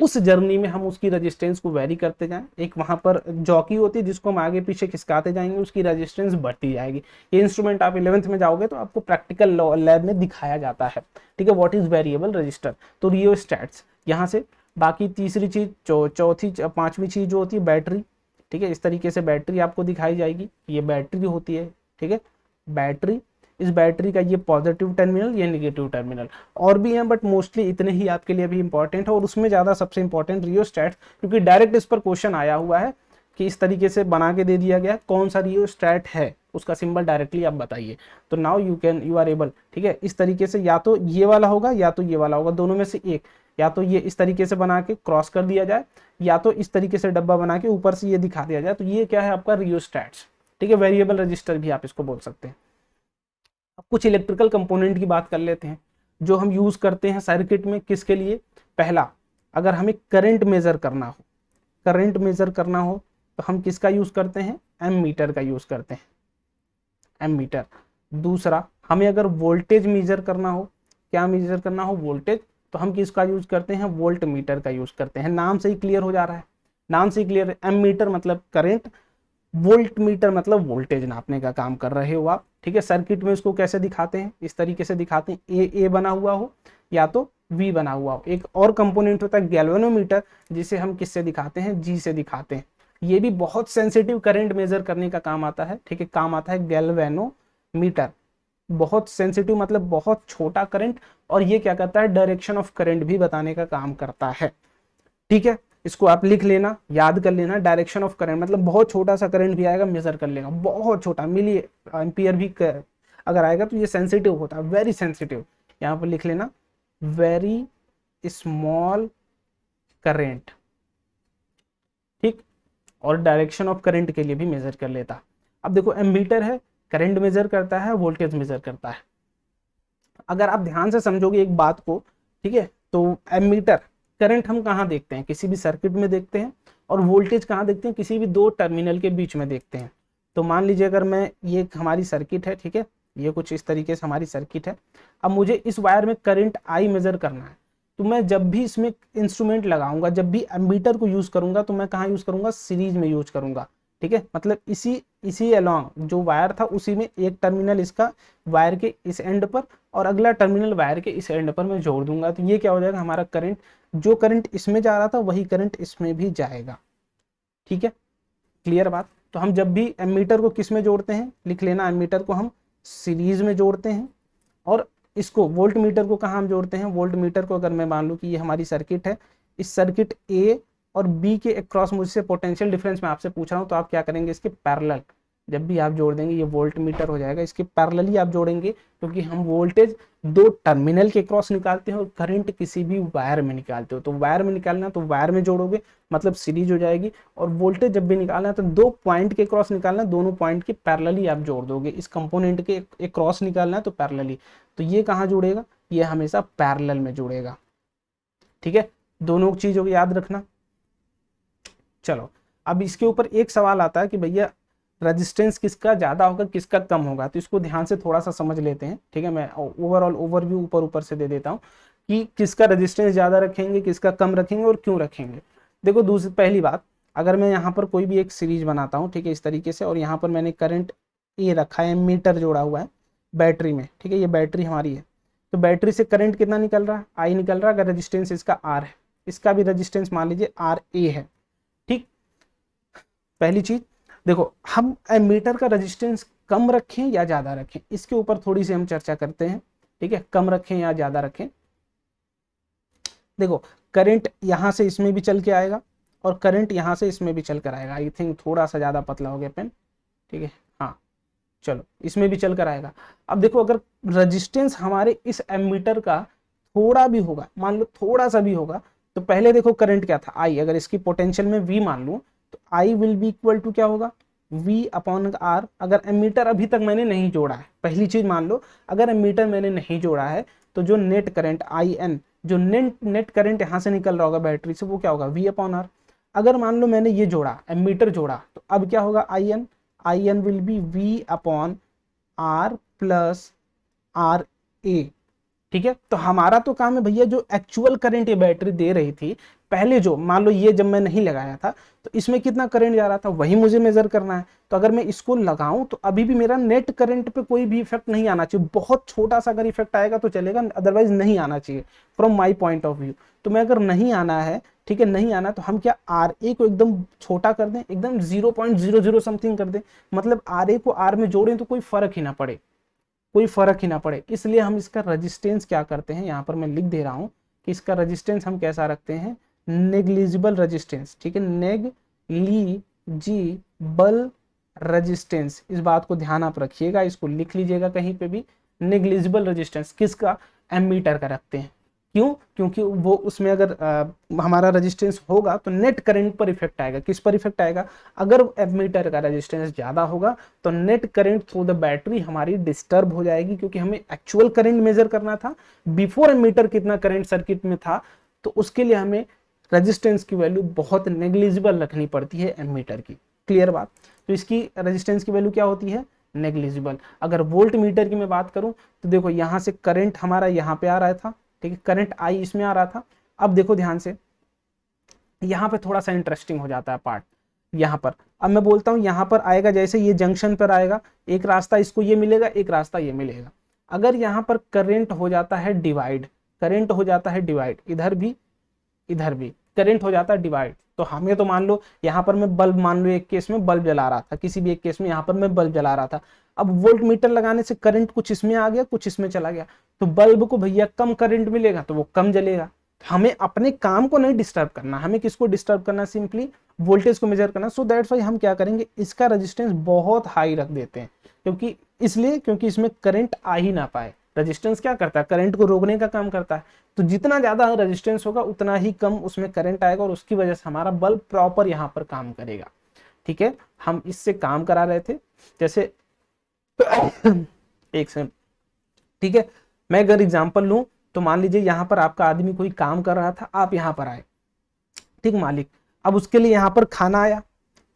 उस जर्नी में हम उसकी रेजिस्टेंस को वेरी करते जाएं। एक वहां पर जॉकी होती है जिसको हम आगे पीछे खिसकाते जाएंगे, उसकी रेजिस्टेंस बढ़ती जाएगी। ये इंस्ट्रूमेंट आप 11th में जाओगे तो आपको प्रैक्टिकल लैब में दिखाया जाता है। ठीक है, व्हाट इज वेरिएबल रजिस्टर, तो रियोस्टैट्स यहाँ से। बाकी तीसरी चीज, चौथी पांचवी चीज जो होती है बैटरी। ठीक है, इस तरीके से बैटरी आपको दिखाई जाएगी, ये बैटरी होती है। ठीक है, बैटरी, इस बैटरी का ये पॉजिटिव टर्मिनल, ये नेगेटिव टर्मिनल। और भी हैं बट मोस्टली इतने ही आपके लिए अभी इंपॉर्टेंट है, और उसमें ज्यादा सबसे इंपॉर्टेंट रियोस्टैट, क्योंकि डायरेक्ट इस पर क्वेश्चन आया हुआ है कि इस तरीके से बना के दे दिया गया कौन सा रियोस्टैट है, उसका सिंबल डायरेक्टली आप बताइए। तो नाउ यू आर एबल। ठीक है, इस तरीके से या तो ये वाला होगा या तो ये वाला होगा, दोनों में से एक। या तो ये इस तरीके से बना के क्रॉस कर दिया जाए, या तो इस तरीके से डब्बा बना के ऊपर से ये दिखा दिया जाए, तो ये क्या है? आपका रियोस्टैट्स। ठीक है, वेरिएबल रजिस्टर भी आप इसको बोल सकते हैं। अब कुछ इलेक्ट्रिकल कंपोनेंट की बात कर लेते हैं जो हम यूज करते हैं सर्किट में। किसके लिए? पहला, अगर हमें करंट मेजर करना हो, करंट मेजर करना हो तो हम किसका यूज करते हैं? एमीटर का यूज करते हैं, एमीटर। दूसरा, हमें अगर वोल्टेज मेजर करना हो, क्या मेजर करना हो? वोल्टेज, तो हम किसका यूज करते हैं? वोल्ट मीटर का यूज करते हैं। नाम से ही क्लियर हो जा रहा है, नाम से ही क्लियर है। एमीटर मतलब करंट, वोल्ट मीटर मतलब वोल्टेज नापने का काम कर रहे हो आप। ठीक है, सर्किट में इसको कैसे दिखाते हैं? इस तरीके से दिखाते हैं, ए बना हुआ हो या तो वी बना हुआ हो। एक और कंपोनेंट होता है गैल्वेनोमीटर, जिसे हम किससे दिखाते हैं? जी से दिखाते हैं। ये भी बहुत सेंसिटिव करंट मेजर करने का काम आता है। ठीक है, काम आता है गैल्वेनोमीटर, बहुत सेंसिटिव मतलब बहुत छोटा करंट, और ये क्या करता है? डायरेक्शन ऑफ करंट भी बताने का काम करता है। ठीक है, इसको आप लिख लेना, याद कर लेना। डायरेक्शन ऑफ करंट मतलब बहुत छोटा सा करंट भी आएगा मेजर कर लेगा, बहुत छोटा, मिली एम्पियर भी अगर आएगा तो ये सेंसिटिव होता है, वेरी सेंसिटिव। यहाँ पर लिख लेना, वेरी स्मॉल करंट। ठीक, और डायरेक्शन ऑफ करंट के लिए भी मेजर कर लेता। अब देखो एमीटर है, करंट मेजर करता है, वोल्टेज मेजर करता है। अगर आप ध्यान से समझोगे एक बात को, ठीक है, तो एमीटर, करंट हम कहाँ देखते हैं? किसी भी सर्किट में देखते हैं। और वोल्टेज कहाँ देखते हैं? किसी भी दो टर्मिनल के बीच में देखते हैं। तो मान लीजिए अगर मैं, ये हमारी सर्किट है, ठीक है, ये कुछ इस तरीके से हमारी सर्किट है। अब मुझे इस वायर में करंट आई मेजर करना है, तो मैं जब भी इसमें इंस्ट्रूमेंट लगाऊंगा, जब भी एमीटर को यूज करूंगा, तो मैं कहाँ यूज करूंगा, सीरीज में यूज करूंगा। ठीक है, मतलब इसी इसी अलोंग जो वायर था उसी में एक टर्मिनल इसका वायर के इस एंड पर और अगला टर्मिनल वायर के इस एंड पर मैं जोड़ दूंगा। तो ये क्या हो जाएगा, हमारा करंट, जो करंट इसमें जा रहा था वही करंट इसमें भी जाएगा। ठीक है, क्लियर बात। तो हम जब भी एमीटर को किस में जोड़ते हैं, लिख लेना, एमीटर को हम सीरीज में जोड़ते हैं और इसको वोल्ट मीटर को कहाँ हम जोड़ते हैं, वोल्ट मीटर को अगर मैं मान लूँ कि ये हमारी सर्किट है, इस सर्किट ए और बी के अक्रॉस मुझसे पोटेंशियल डिफरेंस मैं आपसे पूछ रहा हूँ, तो आप क्या करेंगे, इसके पैरेलल जब भी आप जोड़ देंगे ये वोल्ट मीटर हो जाएगा, इसके पैरेलली आप जोड़ेंगे, क्योंकि हम वोल्टेज दो टर्मिनल के क्रॉस निकालते हैं और करंट किसी भी वायर में निकालते हो। तो वायर में निकालना तो वायर में जोड़ोगे, मतलब सीरीज हो जाएगी। और वोल्टेज जब भी निकालना है तो दो पॉइंट के क्रॉस निकालना, दोनों पॉइंट के पैरेलली आप जोड़ दोगे। इस कंपोनेंट के एक क्रॉस निकालना है तो पैरेलली, तो ये कहाँ जुड़ेगा, ये हमेशा पैरेलल में जुड़ेगा। ठीक है, दोनों चीजों को याद रखना। चलो, अब इसके ऊपर एक सवाल आता है कि भैया रेजिस्टेंस किसका ज्यादा होगा, किसका कम होगा, तो इसको ध्यान से थोड़ा सा समझ लेते हैं। ठीक है, मैं ओवरऑल ओवरव्यू ऊपर ऊपर से दे देता हूँ कि किसका रेजिस्टेंस ज्यादा रखेंगे, किसका कम रखेंगे और क्यों रखेंगे। देखो, दूसरी पहली बात, अगर मैं यहाँ पर कोई भी एक सीरीज बनाता हूँ, ठीक है, इस तरीके से, और यहाँ पर मैंने करंट ये रखा है, मीटर जोड़ा हुआ है बैटरी में। ठीक है, ये बैटरी हमारी है, तो बैटरी से करंट कितना निकल रहा है, आई निकल रहा है। अगर रजिस्टेंस इसका आर है, इसका भी रजिस्टेंस मान लीजिए आर ए है। ठीक, पहली चीज देखो, हम एमीटर का रेजिस्टेंस कम रखें या ज्यादा रखें, इसके ऊपर थोड़ी सी हम चर्चा करते हैं। ठीक है, कम रखें या ज्यादा रखें। देखो, करंट यहां से इसमें भी चल के आएगा और करंट यहां से इसमें भी चल कर आएगा। आई थिंक थोड़ा सा ज्यादा पतला हो गया पेन। ठीक है, हाँ, चलो, इसमें भी चल कर आएगा। अब देखो, अगर रेजिस्टेंस हमारे इस एमीटर का थोड़ा भी होगा, मान लो थोड़ा सा भी होगा, तो पहले देखो करंट क्या था, आई। अगर इसकी पोटेंशियल में वी मान लूं तो I will be equal to क्या होगा, V अपॉन आर। अगर एमीटर अभी तक मैंने नहीं जोड़ा है, पहली चीज मान लो, अगर एमीटर मैंने नहीं जोड़ा है तो जो नेट करंट आई एन, जो नेट करंट यहां से निकल रहा होगा बैटरी से, वो क्या होगा, V अपॉन आर। अगर मान लो मैंने ये जोड़ा, एमीटर जोड़ा, तो अब क्या होगा, I N will be V upon R plus R A. ठीक है, तो हमारा तो काम है भैया, जो एक्चुअल करंट ये बैटरी दे रही थी पहले, जो मान लो ये जब मैं नहीं लगाया था तो इसमें कितना करंट जा रहा था, वही मुझे मेजर करना है। तो अगर मैं इसको लगाऊं तो अभी भी मेरा नेट करंट पे कोई भी इफेक्ट नहीं आना चाहिए। बहुत छोटा सा अगर इफेक्ट आएगा तो चलेगा, अदरवाइज नहीं आना चाहिए from my point of view. तो मैं अगर नहीं आना है, ठीक है, नहीं आना, तो हम क्या आर ए को एकदम छोटा कर दें, एकदम 0.00 समथिंग कर दें, मतलब आर ए को आर में जोड़ें तो कोई फर्क ही ना पड़े, कोई फर्क ही ना पड़े। इसलिए हम इसका रेजिस्टेंस क्या करते हैं, यहाँ पर मैं लिख दे रहा हूँ कि इसका रेजिस्टेंस हम कैसा रखते हैं, नेग्लिजिबल रेजिस्टेंस। ठीक है, नेग्लिजिबल रेजिस्टेंस, इस बात को ध्यान आप रखिएगा, इसको लिख लीजिएगा कहीं पे भी। नेग्लिजिबल रेजिस्टेंस किसका, एमीटर का रखते हैं। क्यों, क्योंकि वो उसमें अगर हमारा रेजिस्टेंस होगा तो नेट करंट पर इफेक्ट आएगा। किस पर इफेक्ट आएगा, अगर एमीटर का रेजिस्टेंस ज्यादा होगा तो net current through the battery हमारी डिस्टर्ब हो जाएगी, क्योंकि हमें एक्चुअल करंट मेजर करना था बिफोर एमीटर कितना करंट सर्किट में था, तो उसके लिए हमें रेजिस्टेंस की वैल्यू बहुत नेग्लिजिबल रखनी पड़ती है एमीटर की। क्लियर बात। तो इसकी रेजिस्टेंस की वैल्यू क्या होती है, नेग्लिजिबल। अगर वोल्ट मीटर की मैं बात करूं तो देखो, यहां से करंट हमारा यहाँ पे आ रहा था, ठीक है, करंट आई इसमें आ रहा था। अब देखो ध्यान से, यहाँ पे थोड़ा सा इंटरेस्टिंग हो जाता है पार्ट। यहाँ पर अब मैं बोलता हूँ, यहाँ पर आएगा, जैसे ये जंक्शन पर आएगा, एक रास्ता इसको ये मिलेगा, एक रास्ता ये मिलेगा। अगर यहाँ पर करंट हो जाता है डिवाइड, करंट हो जाता है डिवाइड, इधर भी करंट हो जाता है डिवाइड, तो हमें तो मान लो यहाँ पर मैं बल्ब, मान लो एक केस में बल्ब जला रहा था, किसी भी एक केस में यहाँ पर मैं बल्ब जला रहा था। अब वोल्ट मीटर लगाने से करंट कुछ इसमें आ गया, कुछ इसमें चला गया, तो बल्ब को भैया कम करंट मिलेगा तो वो कम जलेगा। हमें अपने काम को नहीं डिस्टर्ब करना, हमें किसको डिस्टर्ब करना, सिंपली वोल्टेज को मेजर करना। सो दैट्स व्हाई हम क्या करेंगे, इसका रेजिस्टेंस बहुत हाई रख देते हैं, क्योंकि इसमें करंट आ ही ना पाए। रेजिस्टेंस क्या करता है, करंट को रोकने का काम करता है। तो जितना ज्यादा रेजिस्टेंस होगा उतना ही कम उसमें करंट आएगा, और उसकी वजह से हमारा बल्ब प्रॉपर यहाँ पर काम करेगा। ठीक है, हम इससे काम करा रहे थे, जैसे एक सेकंड। ठीक है, मैं अगर एग्जांपल लूं तो मान लीजिए यहाँ पर आपका आदमी कोई काम कर रहा था, आप यहाँ पर आए, ठीक मालिक, अब उसके लिए यहाँ पर खाना आया,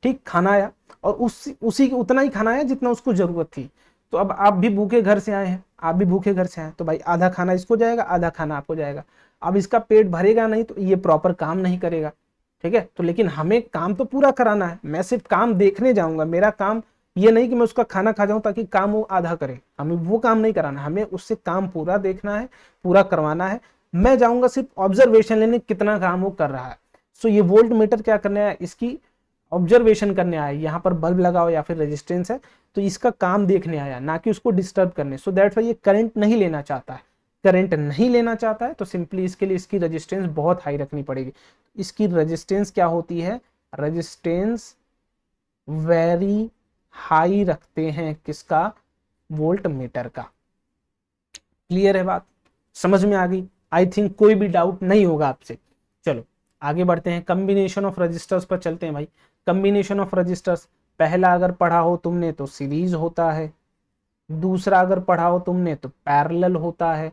ठीक, खाना आया, और उसी उतना ही खाना आया जितना उसको जरूरत थी। तो अब आप भी भूखे घर से आए हैं, आप भी भूखे घर से आए, तो भाई आधा खाना इसको जाएगा, आधा खाना आपको जाएगा। अब इसका पेट भरेगा नहीं तो ये प्रॉपर काम नहीं करेगा, ठीक है। तो लेकिन हमें काम तो पूरा कराना है, मैं सिर्फ काम देखने जाऊंगा, मेरा काम ये नहीं कि मैं उसका खाना खा जाऊं ताकि काम वो आधा करे, हमें वो काम नहीं कराना, हमें उससे काम पूरा देखना है, पूरा करवाना है। मैं जाऊंगा सिर्फ ऑब्जर्वेशन लेने कितना काम वो कर रहा है। सो ये वोल्ट मीटर क्या करने आया, इसकी ऑब्जर्वेशन करने आया, यहाँ पर बल्ब लगाओ या फिर रेजिस्टेंस है तो इसका काम देखने आया, ना कि उसको डिस्टर्ब करने। सो दैट्स व्हाई ये करंट नहीं लेना चाहता है। करंट नहीं लेना चाहता है तो सिंपली इसके लिए इसकी रेजिस्टेंस बहुत हाई रखनी पड़ेगी। इसकी रेजिस्टेंस क्या होती है, रेजिस्टेंस वेरी हाई रखते हैं किसका, वोल्ट मीटर का। क्लियर है बात, समझ में आ गई? आई थिंक कोई भी डाउट नहीं होगा आपसे। चलो आगे बढ़ते हैं, कम्बिनेशन ऑफ रजिस्टर्स पर चलते हैं भाई। कम्बिनेशन ऑफ रजिस्टर्स, पहला अगर पढ़ा हो तुमने तो सीरीज होता है, दूसरा अगर पढ़ा हो तुमने तो पैरेलल होता है।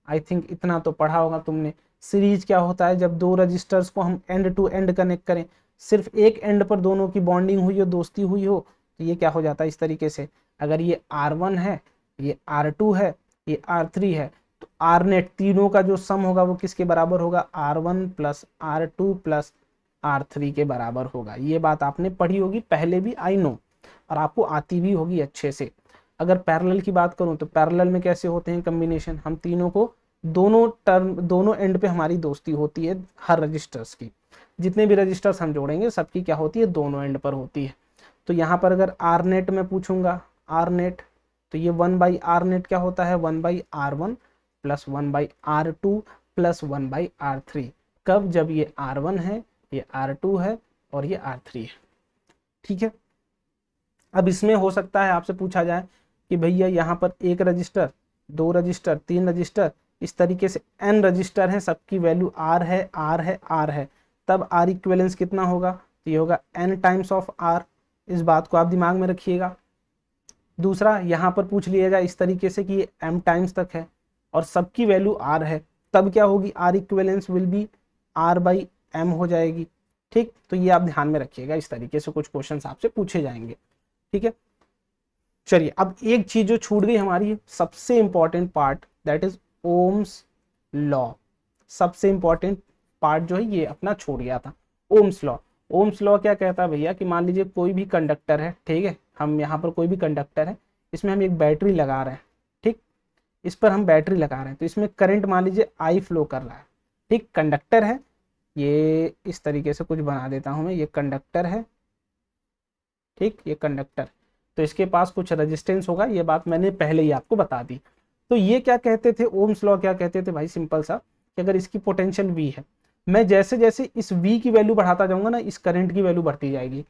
आई थिंक इतना तो पढ़ा होगा तुमने। सीरीज क्या होता है, जब दो रजिस्टर्स को हम एंड टू एंड कनेक्ट करें, सिर्फ एक एंड पर दोनों की बॉन्डिंग हुई हो, दोस्ती हुई हो, तो ये क्या हो जाता है इस तरीके से। अगर ये R1 है, ये R2 है, ये R3 है, तो आर नेट तीनों का जो सम होगा वो किसके बराबर होगा, R1 plus R2 plus R3 के बराबर होगा। ये बात आपने पढ़ी होगी पहले भी, आई नो, और आपको आती भी होगी अच्छे से। अगर पैरेलल की बात करूं तो पैरेलल में कैसे होते हैं कम्बिनेशन, हम तीनों को दोनों टर्म, दोनों एंड पे हमारी दोस्ती होती है हर रजिस्टर्स की, जितने भी रजिस्टर्स हम जोड़ेंगे सबकी क्या होती है, दोनों एंड पर होती है। तो यहाँ पर अगर आर नेट में पूछूंगा, आर नेट, तो ये 1/r नेट क्या होता है, 1/r1 plus 1/r2 plus 1/r3। कब, जब ये R1 है, ये R2 है और ये R3 है, ठीक है। अब इसमें हो सकता है आपसे पूछा जाए कि भैया यहाँ पर एक रजिस्टर, दो रजिस्टर, तीन रजिस्टर, इस तरीके से n रजिस्टर हैं, सबकी वैल्यू r है, r है, r है, तब r इक्विवेलेंस कितना होगा, तो ये होगा n टाइम्स ऑफ r। इस बात को आप दिमाग में रखिएगा। दूसरा यहाँ पर पूछ लिया जाए इस तरीके से कि ये m टाइम्स तक है और सबकी वैल्यू r है, तब क्या होगी, r equivalence will B r/m हो जाएगी, ठीक। तो ये आप ध्यान में रखिएगा, इस तरीके से कुछ क्वेश्चंस आपसे पूछे जाएंगे, ठीक है। चलिए अब एक चीज जो छूट गई हमारी, सबसे important part, that is Ohm's law. सबसे इंपॉर्टेंट पार्ट जो है ये अपना छूट गया था, ओम्स लॉ। ओम्स लॉ क्या कहता है भैया कि मान लीजिए कोई भी कंडक्टर है, ठीक है, हम यहाँ पर कोई भी कंडक्टर है, इसमें हम एक बैटरी लगा रहे हैं, ठीक, इस पर हम बैटरी लगा रहे हैं, तो इसमें करंट मान लीजिए I फ्लो कर रहा है, ठीक। कंडक्टर है, ये इस तरीके से कुछ बना देता हूं मैं, ये कंडक्टर है, ठीक, ये कंडक्टर, तो इसके पास कुछ रेजिस्टेंस होगा, ये बात मैंने पहले ही आपको बता दी। तो ये क्या कहते थे, ओम्स लॉ क्या कहते थे भाई, सिंपल सा, कि अगर इसकी पोटेंशियल V है, मैं जैसे जैसे इस V की वैल्यू बढ़ाता जाऊंगा ना, इस करंट की वैल्यू बढ़ती जाएगी।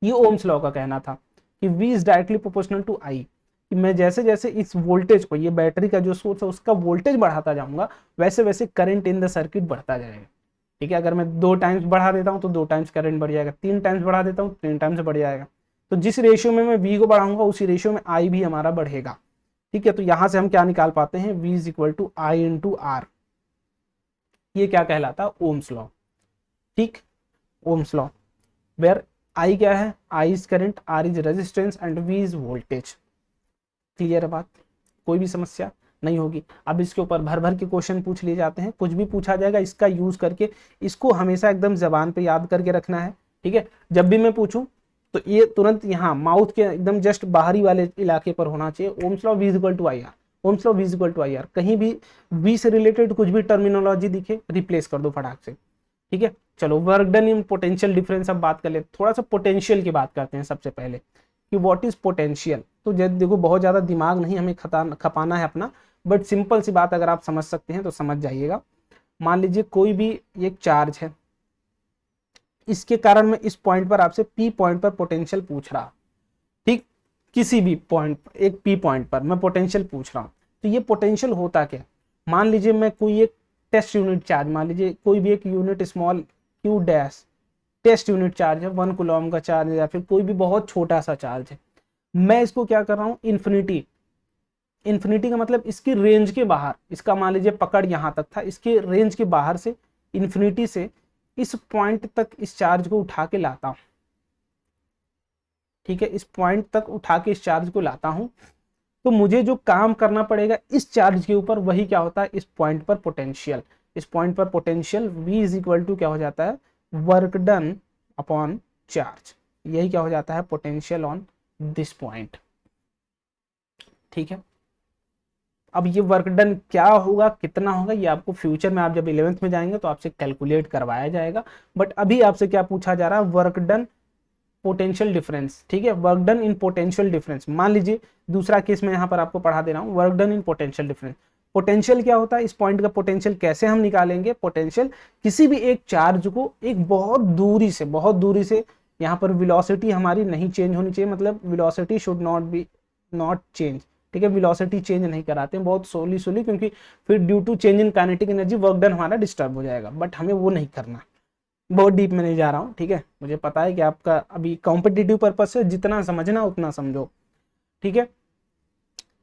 ये ओम्स लॉ का कहना था कि V is directly proportional to I, कि मैं जैसे जैसे इस वोल्टेज को, ये बैटरी का जो सोर्स है उसका वोल्टेज बढ़ाता जाऊंगा, वैसे वैसे करंट इन द सर्किट बढ़ता जाएगा, ठीक है। अगर मैं 2 टाइम्स बढ़ा देता हूं तो 2 टाइम्स करंट बढ़ जाएगा, 3 टाइम्स बढ़ा देता हूं 3 टाइम्स बढ़ जाएगा। तो जिस रेशियो में मैं V को बढ़ाऊंगा उसी रेशियो में I भी हमारा बढ़ेगा, ठीक है। तो यहां से हम क्या निकाल पाते हैं, V is equal to I into R। ये क्या कहलाता है, ओम्स लॉ, ठीक, ओम्स लॉ, वेयर I क्या है, I is current, R is resistance and V is voltage. Clear है बात, कोई भी समस्या नहीं होगी। अब इसके ऊपर भर भर के क्वेश्चन पूछ लिए जाते हैं, कुछ भी पूछा जाएगा इसका यूज करके, इसको हमेशा एकदम जबान पे याद करके रखना है, ठीक है। जब भी मैं पूछूं तो ये तुरंत यहाँ माउथ के एकदम जस्ट बाहरी वाले इलाके पर होना चाहिए। Ohm's law V is equal to I R, ohm's law V is equal to I R, कहीं भी V से रिलेटेड कुछ भी टर्मिनोलॉजी दिखे रिप्लेस कर दो फटाक से, ठीक है। चलो work done in potential difference अब बात कर ले, थोड़ा सा पोटेंशियल की बात करते हैं सबसे पहले कि व्हाट इज पोटेंशियल। तो देखो बहुत ज्यादा दिमाग नहीं हमें खपाना है अपना, बट सिंपल सी बात अगर आप समझ सकते हैं तो समझ जाइएगा। मान लीजिए कोई भी एक चार्ज है, इसके कारण मैं इस पॉइंट पर आपसे P पॉइंट पर पोटेंशियल पूछ रहा, ठीक, किसी भी पॉइंट पर, एक P पॉइंट पर मैं पोटेंशियल पूछ रहा हूं, तो ये पोटेंशियल होता क्या, मान लीजिए मैं कोई एक टेस्ट यूनिट चार्ज, मान लीजिए कोई भी एक unit small q dash test unit charge है, 1 कूलम का चार्ज है या फिर कोई भी बहुत छोटा सा चार्ज है, मैं इसको क्या कर रहा हूं, इन्फिनिटी, इन्फिनिटी का मतलब इसकी रेंज के बाहर, इसका मान लीजिए पकड़ यहां तक था, इसके रेंज के बाहर से इन्फिनिटी से इस पॉइंट तक इस चार्ज को उठा के लाता हूं, ठीक है, इस पॉइंट तक उठा के इस चार्ज को लाता हूं, तो मुझे जो काम करना पड़ेगा इस चार्ज के ऊपर, वही क्या होता है, इस पॉइंट पर पोटेंशियल। इस पॉइंट पर potential V is equal to क्या हो जाता है, वर्क डन अपॉन चार्ज। यही क्या हो जाता है, पोटेंशियल ऑन दिस पॉइंट। ठीक है, अब ये वर्क डन क्या होगा, कितना होगा, ये आपको फ्यूचर में, आप जब 11th में जाएंगे तो आपसे कैलकुलेट करवाया जाएगा। बट अभी आपसे क्या पूछा जा रहा है, वर्क डन पोटेंशियल डिफरेंस। ठीक है, work done in potential difference. मान लीजिए दूसरा केस मैं यहाँ पर आपको पढ़ा दे रहा हूँ, work done in potential difference. Potential क्या होता है, इस पॉइंट का पोटेंशियल कैसे हम निकालेंगे, पोटेंशियल किसी भी एक चार्ज को एक बहुत दूरी से यहाँ पर वेलोसिटी हमारी नहीं चेंज होनी चाहिए, मतलब वेलोसिटी शुड नॉट चेंज। ठीक है, वेलोसिटी चेंज नहीं कराते हैं, बहुत सोली, क्योंकि फिर due to change in kinetic energy work done हमारा डिस्टर्ब हो जाएगा, बट हमें वो नहीं करना। बहुत डीप में नहीं जा रहा हूँ, ठीक है, मुझे पता है कि आपका अभी कॉम्पिटिटिव पर्पज से जितना समझना उतना समझो। ठीक है,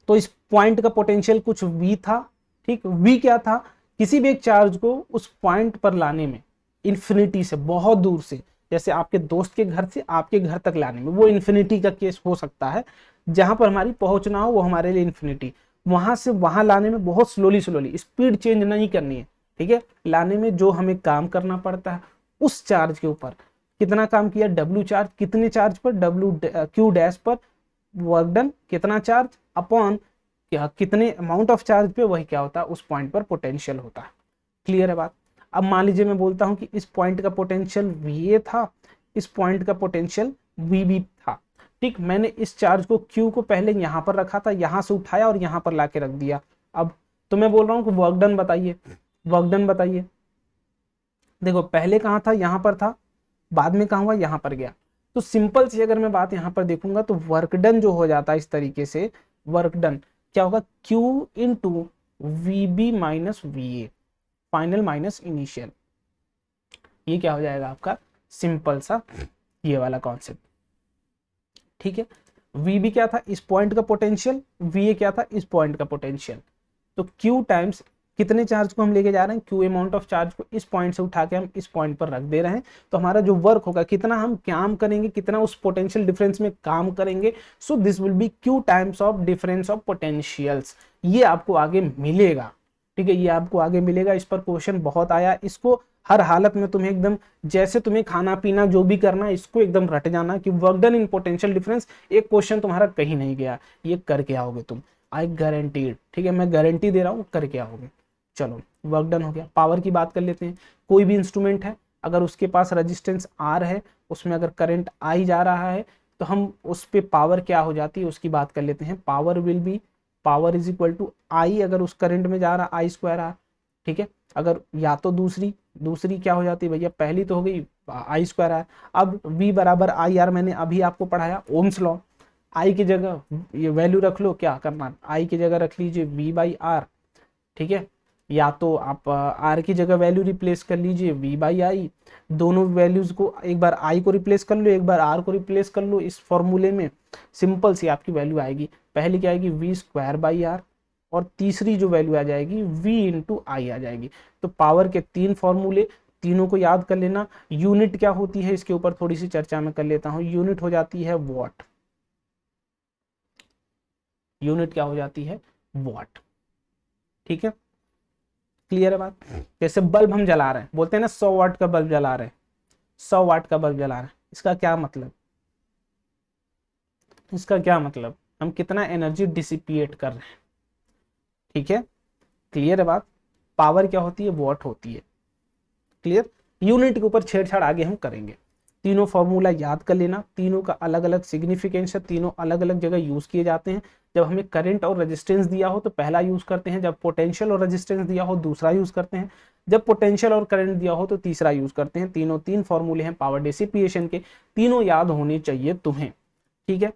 तो इस पॉइंट का पोटेंशियल कुछ V था। ठीक, V क्या था, किसी भी एक चार्ज को उस पॉइंट पर लाने में इन्फिनिटी से, बहुत दूर से, जैसे आपके दोस्त के घर से आपके घर तक लाने में, वो इन्फिनिटी का केस हो सकता है, जहां पर हमारी पहुंचना हो वो हमारे लिए इन्फिनिटी, वहां से वहां लाने में बहुत स्लोली स्पीड चेंज नहीं करनी है। ठीक है, लाने में जो हमें काम करना पड़ता है उस चार्ज के ऊपर, कितना काम किया, W चार्ज, कितने चार्ज पर, Q डैश पर, वर्क डन कितना चार्ज अपॉन कितने अमाउंट ऑफ चार्ज पे, वही क्या होता है, उस पॉइंट पर पोटेंशियल होता है। क्लियर है बात। अब मान लीजिए मैं बोलता हूं कि इस पॉइंट का पोटेंशियल VA था, इस पॉइंट का पोटेंशियल VB था। ठीक, मैंने इस चार्ज को Q को पहले यहां पर रखा था, यहां से उठाया और यहां पर लाके रख दिया। अब तो मैं बोल रहा हूं कि वर्क डन बताइए, वर्क डन बताइए। देखो पहले कहां था, यहां पर था, बाद में कहां हुआ, यहां पर गया। तो सिंपल सी अगर मैं बात यहां पर देखूंगा तो वर्क डन जो हो जाता है इस तरीके से, वर्क डन क्या होगा, Q into VB minus VA, final minus initial. ये क्या हो जाएगा आपका, सिंपल सा ये वाला कॉन्सेप्ट। ठीक है, VB क्या था, इस पॉइंट का पोटेंशियल, VA क्या था, इस पॉइंट का पोटेंशियल। तो Q टाइम्स कितने चार्ज को हम लेके जा रहे हैं, Q अमाउंट ऑफ चार्ज को इस पॉइंट से उठा के हम इस पॉइंट पर रख दे रहे हैं, तो हमारा जो वर्क होगा, कितना हम काम करेंगे, कितना उस पोटेंशियल डिफरेंस में काम करेंगे, सो this will B Q times of difference of potentials. ये आपको आगे मिलेगा। ठीक है, ये आपको आगे मिलेगा, इस पर क्वेश्चन बहुत आया, इसको हर हालत में तुम्हें एकदम, जैसे तुम्हें खाना पीना जो भी करना, इसको एकदम रट जाना कि work done in potential difference. एक क्वेश्चन तुम्हारा कहीं नहीं गया, ये करके आओगे तुम, आई गारंटीड। ठीक है, मैं गारंटी दे रहा हूँ, करके आओगे। चलो, वर्क डन हो गया। पावर की बात कर लेते हैं। कोई भी इंस्ट्रूमेंट है, अगर उसके पास रेजिस्टेंस R है, उसमें अगर करंट I जा रहा है, तो हम उस पे पावर क्या हो जाती है उसकी बात कर लेते हैं। Power will be, power is equal to I, अगर उस करंट में जा रहा I स्क्वायर R। ठीक है, अगर या तो दूसरी क्या हो जाती है भैया, पहली तो हो गई I स्क्वायर R। अब V बराबर IR, मैंने अभी आपको पढ़ाया ओम्स लॉ। I की जगह ये वैल्यू रख लो, क्या करना, I की जगह रख लीजिए V बाई R। ठीक है, या तो आप R की जगह वैल्यू रिप्लेस कर लीजिए V बाई आई। दोनों वैल्यूज को, एक बार I को रिप्लेस कर लो, एक बार R को रिप्लेस कर लो, इस फॉर्मूले में सिंपल सी आपकी वैल्यू आएगी। पहली क्या आएगी, V स्क्वायर बाई R, और तीसरी जो वैल्यू आ जाएगी V इंटू आई आ जाएगी। तो पावर के 3 फॉर्मूले, तीनों को याद कर लेना। यूनिट क्या होती है, इसके ऊपर थोड़ी सी चर्चा मैं कर लेता हूं। यूनिट हो जाती है वॉट। यूनिट क्या हो जाती है, वॉट। ठीक है, क्लियर है बात। जैसे बल्ब हम जला रहे हैं, बोलते हैं ना 100 वाट का बल्ब जला रहे हैं, 100 वाट का बल्ब जला रहे हैं, इसका क्या मतलब, इसका क्या मतलब, हम कितना एनर्जी डिसिपिएट कर रहे हैं। ठीक है, क्लियर है बात। पावर क्या होती है, वॉट होती है। क्लियर। यूनिट के ऊपर छेड़छाड़ आगे हम करेंगे। तीनों फॉर्मूला याद कर लेना, तीनों का अलग अलग सिग्निफिकेंस है, तीनों अलग अलग जगह यूज किए जाते हैं। जब हमें करंट और रेजिस्टेंस दिया हो तो पहला यूज करते हैं, जब पोटेंशियल और रेजिस्टेंस दिया हो दूसरा यूज करते हैं, जब पोटेंशियल और करंट दिया हो तो तीसरा यूज करते हैं। तीनों 3 फॉर्मूले हैं पावर डिसिपिएशन के, तीनों याद होने चाहिए तुम्हें। ठीक है,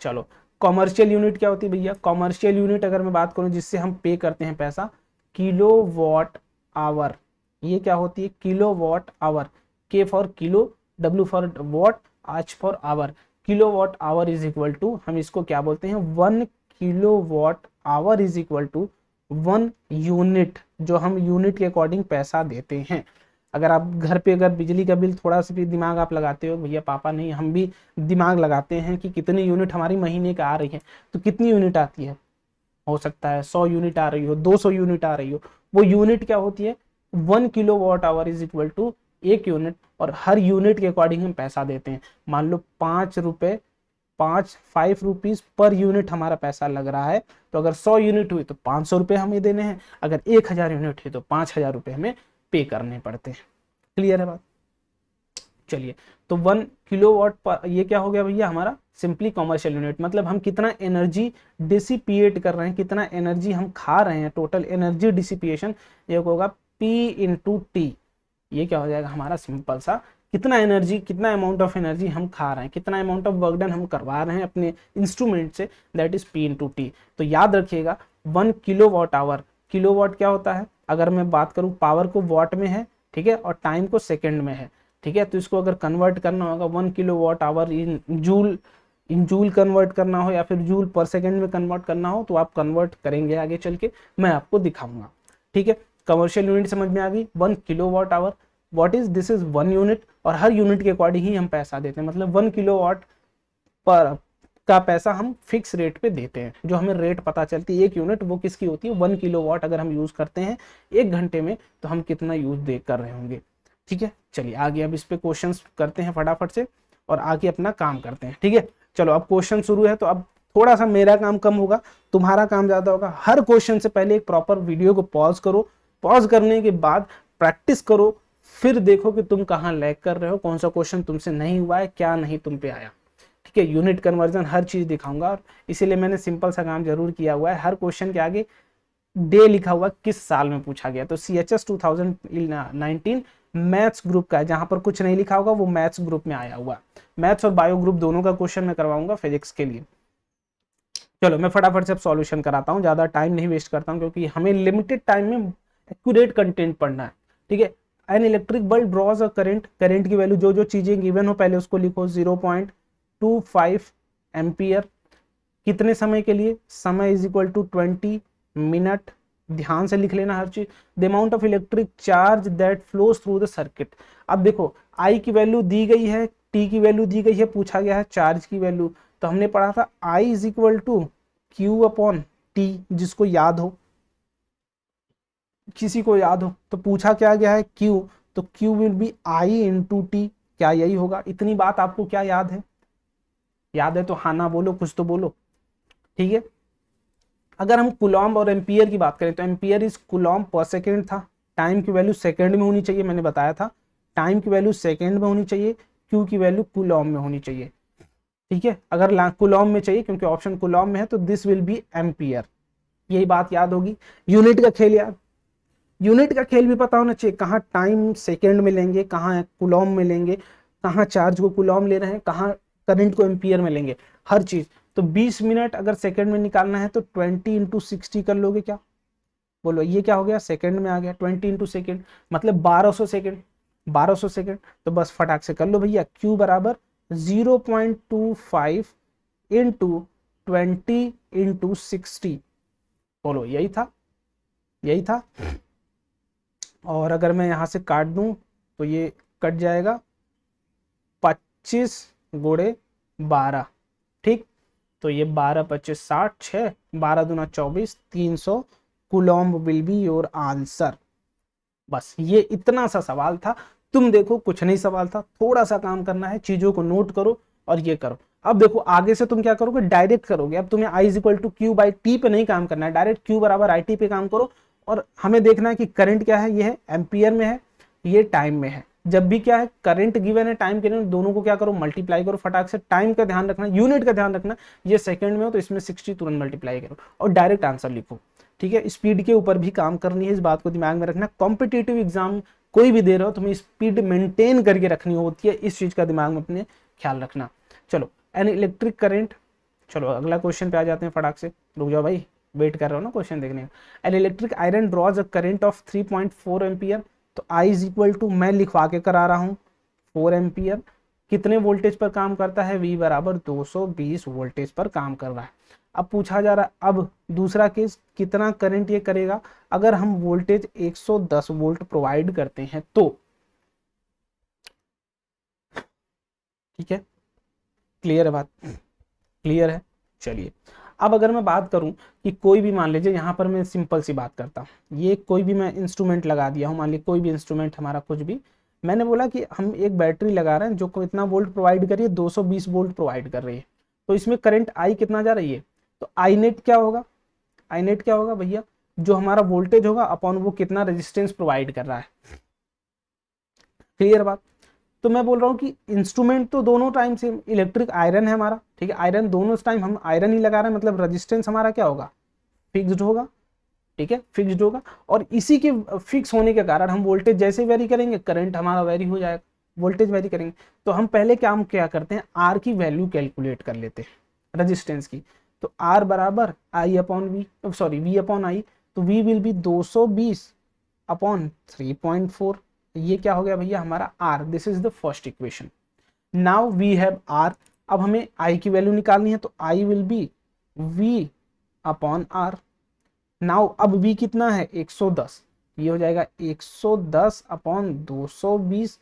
चलो। कॉमर्शियल यूनिट क्या होती है भैया, कॉमर्शियल यूनिट अगर मैं बात करूं जिससे हम पे करते हैं पैसा, किलो वॉट आवर। ये क्या होती है, kilowatt hour. K for kilo, W for watt, H for hour. Kilowatt hour is equal to, हम इसको क्या बोलते हैं, 1 kilowatt hour is equal to 1 unit, जो हम यूनिट के अकॉर्डिंग पैसा देते हैं। अगर आप घर पे अगर बिजली का बिल थोड़ा सा भी दिमाग आप लगाते हो, भैया पापा नहीं हम भी दिमाग लगाते हैं कि कितनी यूनिट हमारी महीने का आ रही है, तो कितनी यूनिट आती है, हो सकता है 100 यूनिट आ रही हो, 200 यूनिट आ रही हो, वो यूनिट क्या होती है, 1 kilowatt hour is equal to 1 unit, और हर यूनिट के अकॉर्डिंग हम पैसा देते हैं। मान लो 5 रुपए, 5 रुपीज पर यूनिट हमारा पैसा लग रहा है, तो अगर 100 यूनिट हुई तो 500 रुपए हमें देने हैं, अगर 1000 यूनिट हुई तो 5000 रुपए हमें पे करने पड़ते हैं। क्लियर है बात? चलिए, तो 1 किलोवाट पर ये क्या हो गया भैया हमारा सिंपली कॉमर्शियल यूनिट, मतलब हम कितना एनर्जी डिसिपिएट कर रहे हैं, कितना एनर्जी हम खा रहे हैं, टोटल एनर्जी डिसिपिएशन ये होगा P इंटू टी। ये क्या हो जाएगा हमारा सिंपल सा, कितना एनर्जी, कितना अमाउंट ऑफ एनर्जी हम खा रहे हैं, कितना अमाउंट ऑफ वर्क डन हम करवा रहे हैं अपने इंस्ट्रूमेंट से, that is P into T. तो याद रखिएगा 1 किलोवाट आवर, किलोवाट क्या होता है, अगर मैं बात करूं पावर को वॉट में है, ठीक है, और टाइम को सेकंड में है, ठीक है, तो इसको अगर कन्वर्ट करना होगा 1 kilowatt our in joule convert करना हो या फिर जूल पर सेकंड में कन्वर्ट करना हो, तो आप कन्वर्ट करेंगे आगे चल के, मैं आपको दिखाऊंगा। ठीक है, कमर्शियल यूनिट समझ में आ गई, 1 kilowatt our, what is this is 1 unit, और हर यूनिट के अकॉर्डिंग ही हम पैसा देते हैं, मतलब 1 किलोवाट पर का पैसा हम फिक्स रेट पे देते हैं, जो हमें रेट पता चलती है 1 यूनिट वो किसकी होती है, 1 किलोवाट अगर हम यूज करते हैं 1 घंटे में तो हम कितना यूज दे कर रहे होंगे। ठीक है, चलिए आगे अब इस पे क्वेश्चंस करते हैं फटाफट से और आगे अपना काम करते हैं। ठीक है, चलो अब क्वेश्चन शुरू है, तो अब थोड़ा सा मेरा काम कम होगा, तुम्हारा काम ज्यादा होगा। हर क्वेश्चन से पहले एक प्रॉपर वीडियो को पॉज करो, पॉज करने के बाद प्रैक्टिस करो, फिर देखो कि तुम कहाँ लैग कर रहे हो, कौन सा क्वेश्चन तुमसे नहीं हुआ है, क्या नहीं तुम पे आया। ठीक है, यूनिट कन्वर्जन हर चीज दिखाऊंगा, और इसीलिए मैंने सिंपल सा काम जरूर किया हुआ है, हर क्वेश्चन के आगे डे लिखा हुआ किस साल में पूछा गया। तो CHS 2019 मैथ्स ग्रुप का है, जहां पर कुछ नहीं लिखा होगा वो मैथ्स ग्रुप में आया हुआ। मैथ्स और बायो ग्रुप दोनों का क्वेश्चन मैं करवाऊंगा फिजिक्स के लिए। चलो मैं फटाफट से अब सॉल्यूशन कराता हूँ, ज्यादा टाइम नहीं वेस्ट करता हूँ, क्योंकि हमें लिमिटेड टाइम में एक्यूरेट कंटेंट पढ़ना है। ठीक है, an electric bulb draws a current, current की वैल्यू जो जो चीजें गिवन हो पहले उसको लिखो, 0.25 एम्पियर, कितने समय के लिए, समय इज इक्वल टू 20 मिनट, ध्यान से लिख लेना हर चीज। The amount of electric charge that flows through the circuit. अब देखो आई की वैल्यू दी गई है, टी की वैल्यू दी गई है, पूछा गया है चार्ज की वैल्यू, तो हमने पढ़ा था I is equal to Q upon T, जिसको याद हो, किसी को याद हो, तो पूछा क्या गया है क्यू, तो Q will be I into T, क्या यही होगा। इतनी बात आपको क्या याद है, याद है तो हाँ ना बोलो, कुछ तो बोलो। ठीक है, अगर हम कूलॉम्ब और एम्पियर की बात करें तो एम्पियर इज कूलॉम्ब पर सेकेंड था, टाइम की वैल्यू सेकेंड में होनी चाहिए, मैंने बताया था टाइम की वैल्यू सेकेंड में होनी चाहिए, क्यू की वैल्यू कूलॉम्ब में होनी चाहिए। ठीक है, अगर कूलॉम्ब में चाहिए क्योंकि ऑप्शन कूलॉम्ब में है तो दिस विल बी एम्पियर, यही बात याद होगी। यूनिट का खेल यार, यूनिट का खेल भी पता होना चाहिए, कहाँ टाइम सेकेंड में लेंगे, कहाँ कूलॉम्ब में लेंगे, कहाँ चार्ज को कूलॉम्ब ले रहे हैं, कहाँ करंट को एम्पियर में लेंगे, हर चीज। तो 20 मिनट अगर सेकंड में निकालना है तो 20 इंटू 60 कर लोगे क्या, बोलो ये क्या हो गया, सेकंड में आ गया, 20 इंटू सेकेंड मतलब 1200 सेकेंड, 1200 सेकेंड। तो बस फटाक से कर लो भैया, Q बराबर 0.25 इंटू 20 इंटू 60, बोलो यही था, यही था। और अगर मैं यहां से काट दूं तो ये कट जाएगा 25 गुणे 12, ठीक, तो ये 12 25 60, 6 12 दूना 24, 300 coulomb will be your answer. बस ये इतना सा सवाल था, तुम देखो कुछ नहीं सवाल था, थोड़ा सा काम करना है, चीजों को नोट करो और ये करो। अब देखो आगे से तुम क्या करोगे, डायरेक्ट करोगे, अब तुम्हें I is equal to Q by T पे नहीं काम करना है, डायरेक्ट क्यू बराबर आई टी पे काम करो। और हमें देखना है कि करंट क्या है, ये है एम्पियर में है, ये टाइम में है। जब भी क्या है करंट गिवन है, टाइम गिवन, दोनों को क्या करो मल्टीप्लाई करो फटाक से, टाइम का ध्यान रखना, यूनिट का ध्यान रखना, ये सेकंड में हो तो इसमें 60 तुरंत मल्टीप्लाई करो और डायरेक्ट आंसर लिखो। ठीक है, स्पीड के ऊपर भी काम करनी है, इस बात को दिमाग में रखना। कॉम्पिटिटिव एग्जाम कोई भी दे रहे हो तुम्हें स्पीड मेंटेन करके रखनी होती है, इस चीज का दिमाग में अपने ख्याल रखना। चलो एन इलेक्ट्रिक करंट, चलो अगला क्वेश्चन पे आ जाते हैं फटाक से, रुक जाओ भाई वेट कर रहे हो ना क्वेश्चन देखने का। An electric iron draws a current of 3.4 ampere, तो आई इज इक्वल टू, मैं लिखवा के करा रहा हूँ 4 एम्पियर, कितने वोल्टेज पर काम करता है, V बराबर 220 वोल्टेज पर काम कर रहा है। अब पूछा जा रहा है, अब दूसरा केस कितना करंट ये करेगा, अगर हम वोल्टेज 110 वोल्ट प्रोवाइड करते हैं तो ठीक है, क्लियर है बात, क्लियर है। चलिए अब अगर मैं बात करूं कि कोई भी, मान लीजिए यहाँ पर मैं सिंपल सी बात करता हूँ, ये कोई भी मैं इंस्ट्रूमेंट लगा दिया हूँ, मान लीजिए कोई भी इंस्ट्रूमेंट हमारा कुछ भी, मैंने बोला कि हम एक बैटरी लगा रहे हैं जो को इतना वोल्ट प्रोवाइड कर रही है, 220 वोल्ट प्रोवाइड कर रही है, तो इसमें करंट आई कितना जा रही है, तो आई नेट क्या होगा, आई नेट क्या होगा भैया, जो हमारा वोल्टेज होगा अपॉन वो कितना रेजिस्टेंस प्रोवाइड कर रहा है। क्लियर बात। तो मैं बोल रहा हूँ कि इंस्ट्रूमेंट तो दोनों टाइम से, इलेक्ट्रिक आयरन है हमारा, ठीक है, आयरन दोनों टाइम हम आयरन ही लगा रहे हैं, मतलब रेजिस्टेंस हमारा क्या होगा, फिक्स्ड होगा, ठीक है, फिक्स्ड होगा, और इसी के फिक्स होने के कारण हम वोल्टेज जैसे वेरी करेंगे करंट हमारा वेरी हो जाएगा, वोल्टेज वेरी करेंगे। तो हम पहले काम क्या करते हैं, आर की वैल्यू कैलकुलेट कर लेते हैं रेजिस्टेंस की, तो आर बराबर I upon V, sorry V upon I, तो वी विल बी 220 अपॉन 3.4, ये क्या हो गया भैया हमारा R, this is the first equation. Now we have R, अब हमें आई की वैल्यू निकालनी है, तो I will be V upon R. Now अब वी कितना है 110, ये हो जाएगा 110 अपॉन 220,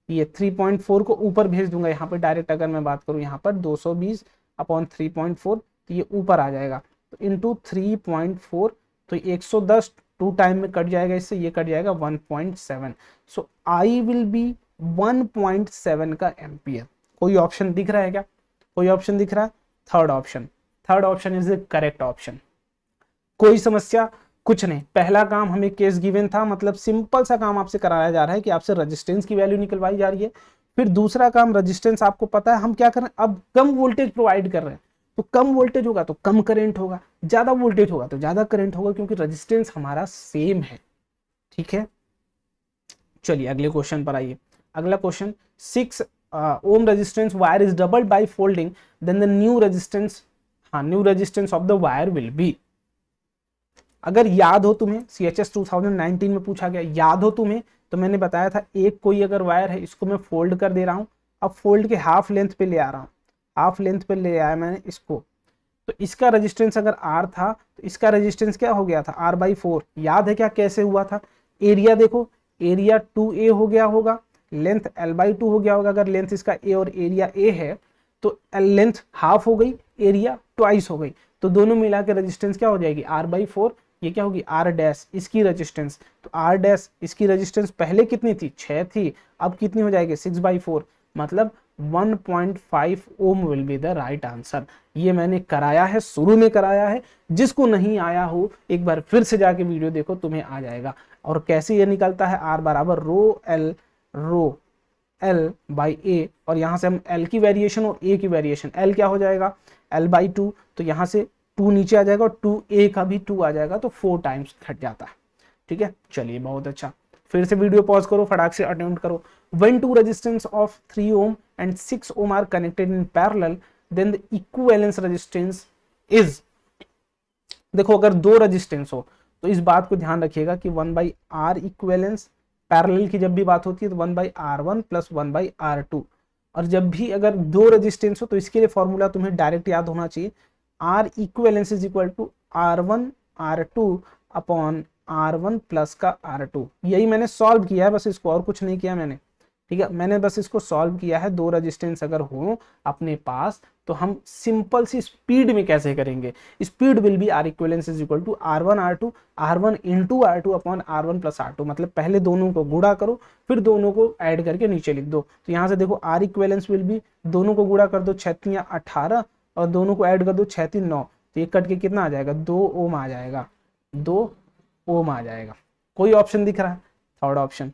ये 3.4 को ऊपर भेज दूंगा यहाँ पर डायरेक्ट, अगर मैं बात करूँ यहाँ पर 220 अपॉन 3.4, तो ये ऊपर आ जाएगा, तो इंटू 3.4, तो 110 टू टाइम में कट जाएगा, इससे ये कट जाएगा 1.7, सो आई विल बी 1.7 का एम्पियर। कोई ऑप्शन दिख रहा है क्या, कोई ऑप्शन दिख रहा है, third option, third option is the correct option. कोई समस्या कुछ नहीं, पहला काम हमें केस गिवन था, मतलब सिंपल सा काम आपसे कराया जा रहा है कि आपसे रेजिस्टेंस की वैल्यू निकलवाई जा रही है, फिर दूसरा काम रेजिस्टेंस आपको पता है हम क्या कर रहे हैं, अब कम वोल्टेज प्रोवाइड कर रहे हैं, तो कम वोल्टेज होगा तो कम करंट होगा, ज्यादा वोल्टेज होगा तो ज्यादा करंट होगा, क्योंकि रेजिस्टेंस हमारा सेम है, ठीक है। चलिए अगले क्वेश्चन पर आइए, अगला question 6 ohm resistance wire is doubled by folding, then the new resistance, हाँ new resistance of the wire will be. अगर याद हो तुम्हें, CHS 2019 में पूछा गया, याद हो तुम्हें, तो मैंने बताया था एक कोई अगर वायर है, इसको मैं फोल्ड कर दे रहा हूं, अब फोल्ड के हाफ लेंथ पे ले आ रहा हूं, हाफ लेंथ पे ले आया मैंने इसको, तो इसका रेजिस्टेंस अगर R था, तो इसका रेजिस्टेंस क्या हो गया था, R/4, याद है क्या कैसे हुआ था, एरिया देखो, एरिया 2A हो गया होगा, लेंथ L/2 हो गया होगा, अगर लेंथ इसका A और एरिया A है, तो लेंथ हाफ हो गई, एरिया ट्वाइस हो गई, तो दोनों मिला के रेजिस्टेंस क्या हो जाएगी, R/4, ये क्या होगी R डैश, इसकी रेजिस्टेंस, तो R डैश इसकी रेजिस्टेंस पहले कितनी थी, 6 थी, अब कितनी हो जाएगी 6/4, मतलब 1.5 ohm will be the right answer. ये मैंने कराया है, शुरू में कराया है, जिसको नहीं आया हो एक बार फिर से जाके वीडियो देखो, तुम्हें आ जाएगा। और कैसे ये निकलता है, R बराबर रो L बाई ए, और यहाँ से हम L की वेरिएशन और A की वेरिएशन, L क्या हो जाएगा L/2, तो यहाँ से 2 नीचे आ जाएगा और 2A का भी 2 आ जाएगा, तो 4 टाइम्स घट जाता है, ठीक है। चलिए बहुत अच्छा, फिर से वीडियो पॉज करो, फटाक से अटेम्प्ट करो। When two resistance of 3 ohm and 6 ohm are connected in parallel, then the equivalence resistance is, देखो अगर दो रेजिस्टेंस हो तो इस बात को ध्यान रखिएगा कि 1/R इक्विवेलेंस, पैरेलल की जब भी बात होती है तो 1/R1 प्लस 1/R2, और जब भी अगर दो रेजिस्टेंस हो तो इसके लिए फॉर्मूला तुम्हें डायरेक्ट याद होना चाहिए, R equivalence is equal to R1 R2 upon R1 plus का R2। यही मैंने सॉल्व किया है, बस इसको और कुछ नहीं किया मैंने, ठीक है, मैंने बस इसको सॉल्व किया है। दो रेजिस्टेंस अगर हो अपने पास तो हम सिंपल सी स्पीड में कैसे करेंगे, speed will be R equivalence is equal to R1 R2 R1 into R2 upon R1 plus R2, मतलब पहले दोनों को गुणा करो फिर दोनों को ऐड करके नीचे लिख दो, तो यहाँ से देखो आर इक्विवेलेंस विल बी, दोनों को गुणा कर दो 6 18 और दोनों को ऐड कर दो 6 9, तो ये कट के कितना आ जाएगा 2 ओम आ जाएगा, 2 ओम आ जाएगा। कोई ऑप्शन दिख रहा है, थर्ड ऑप्शन,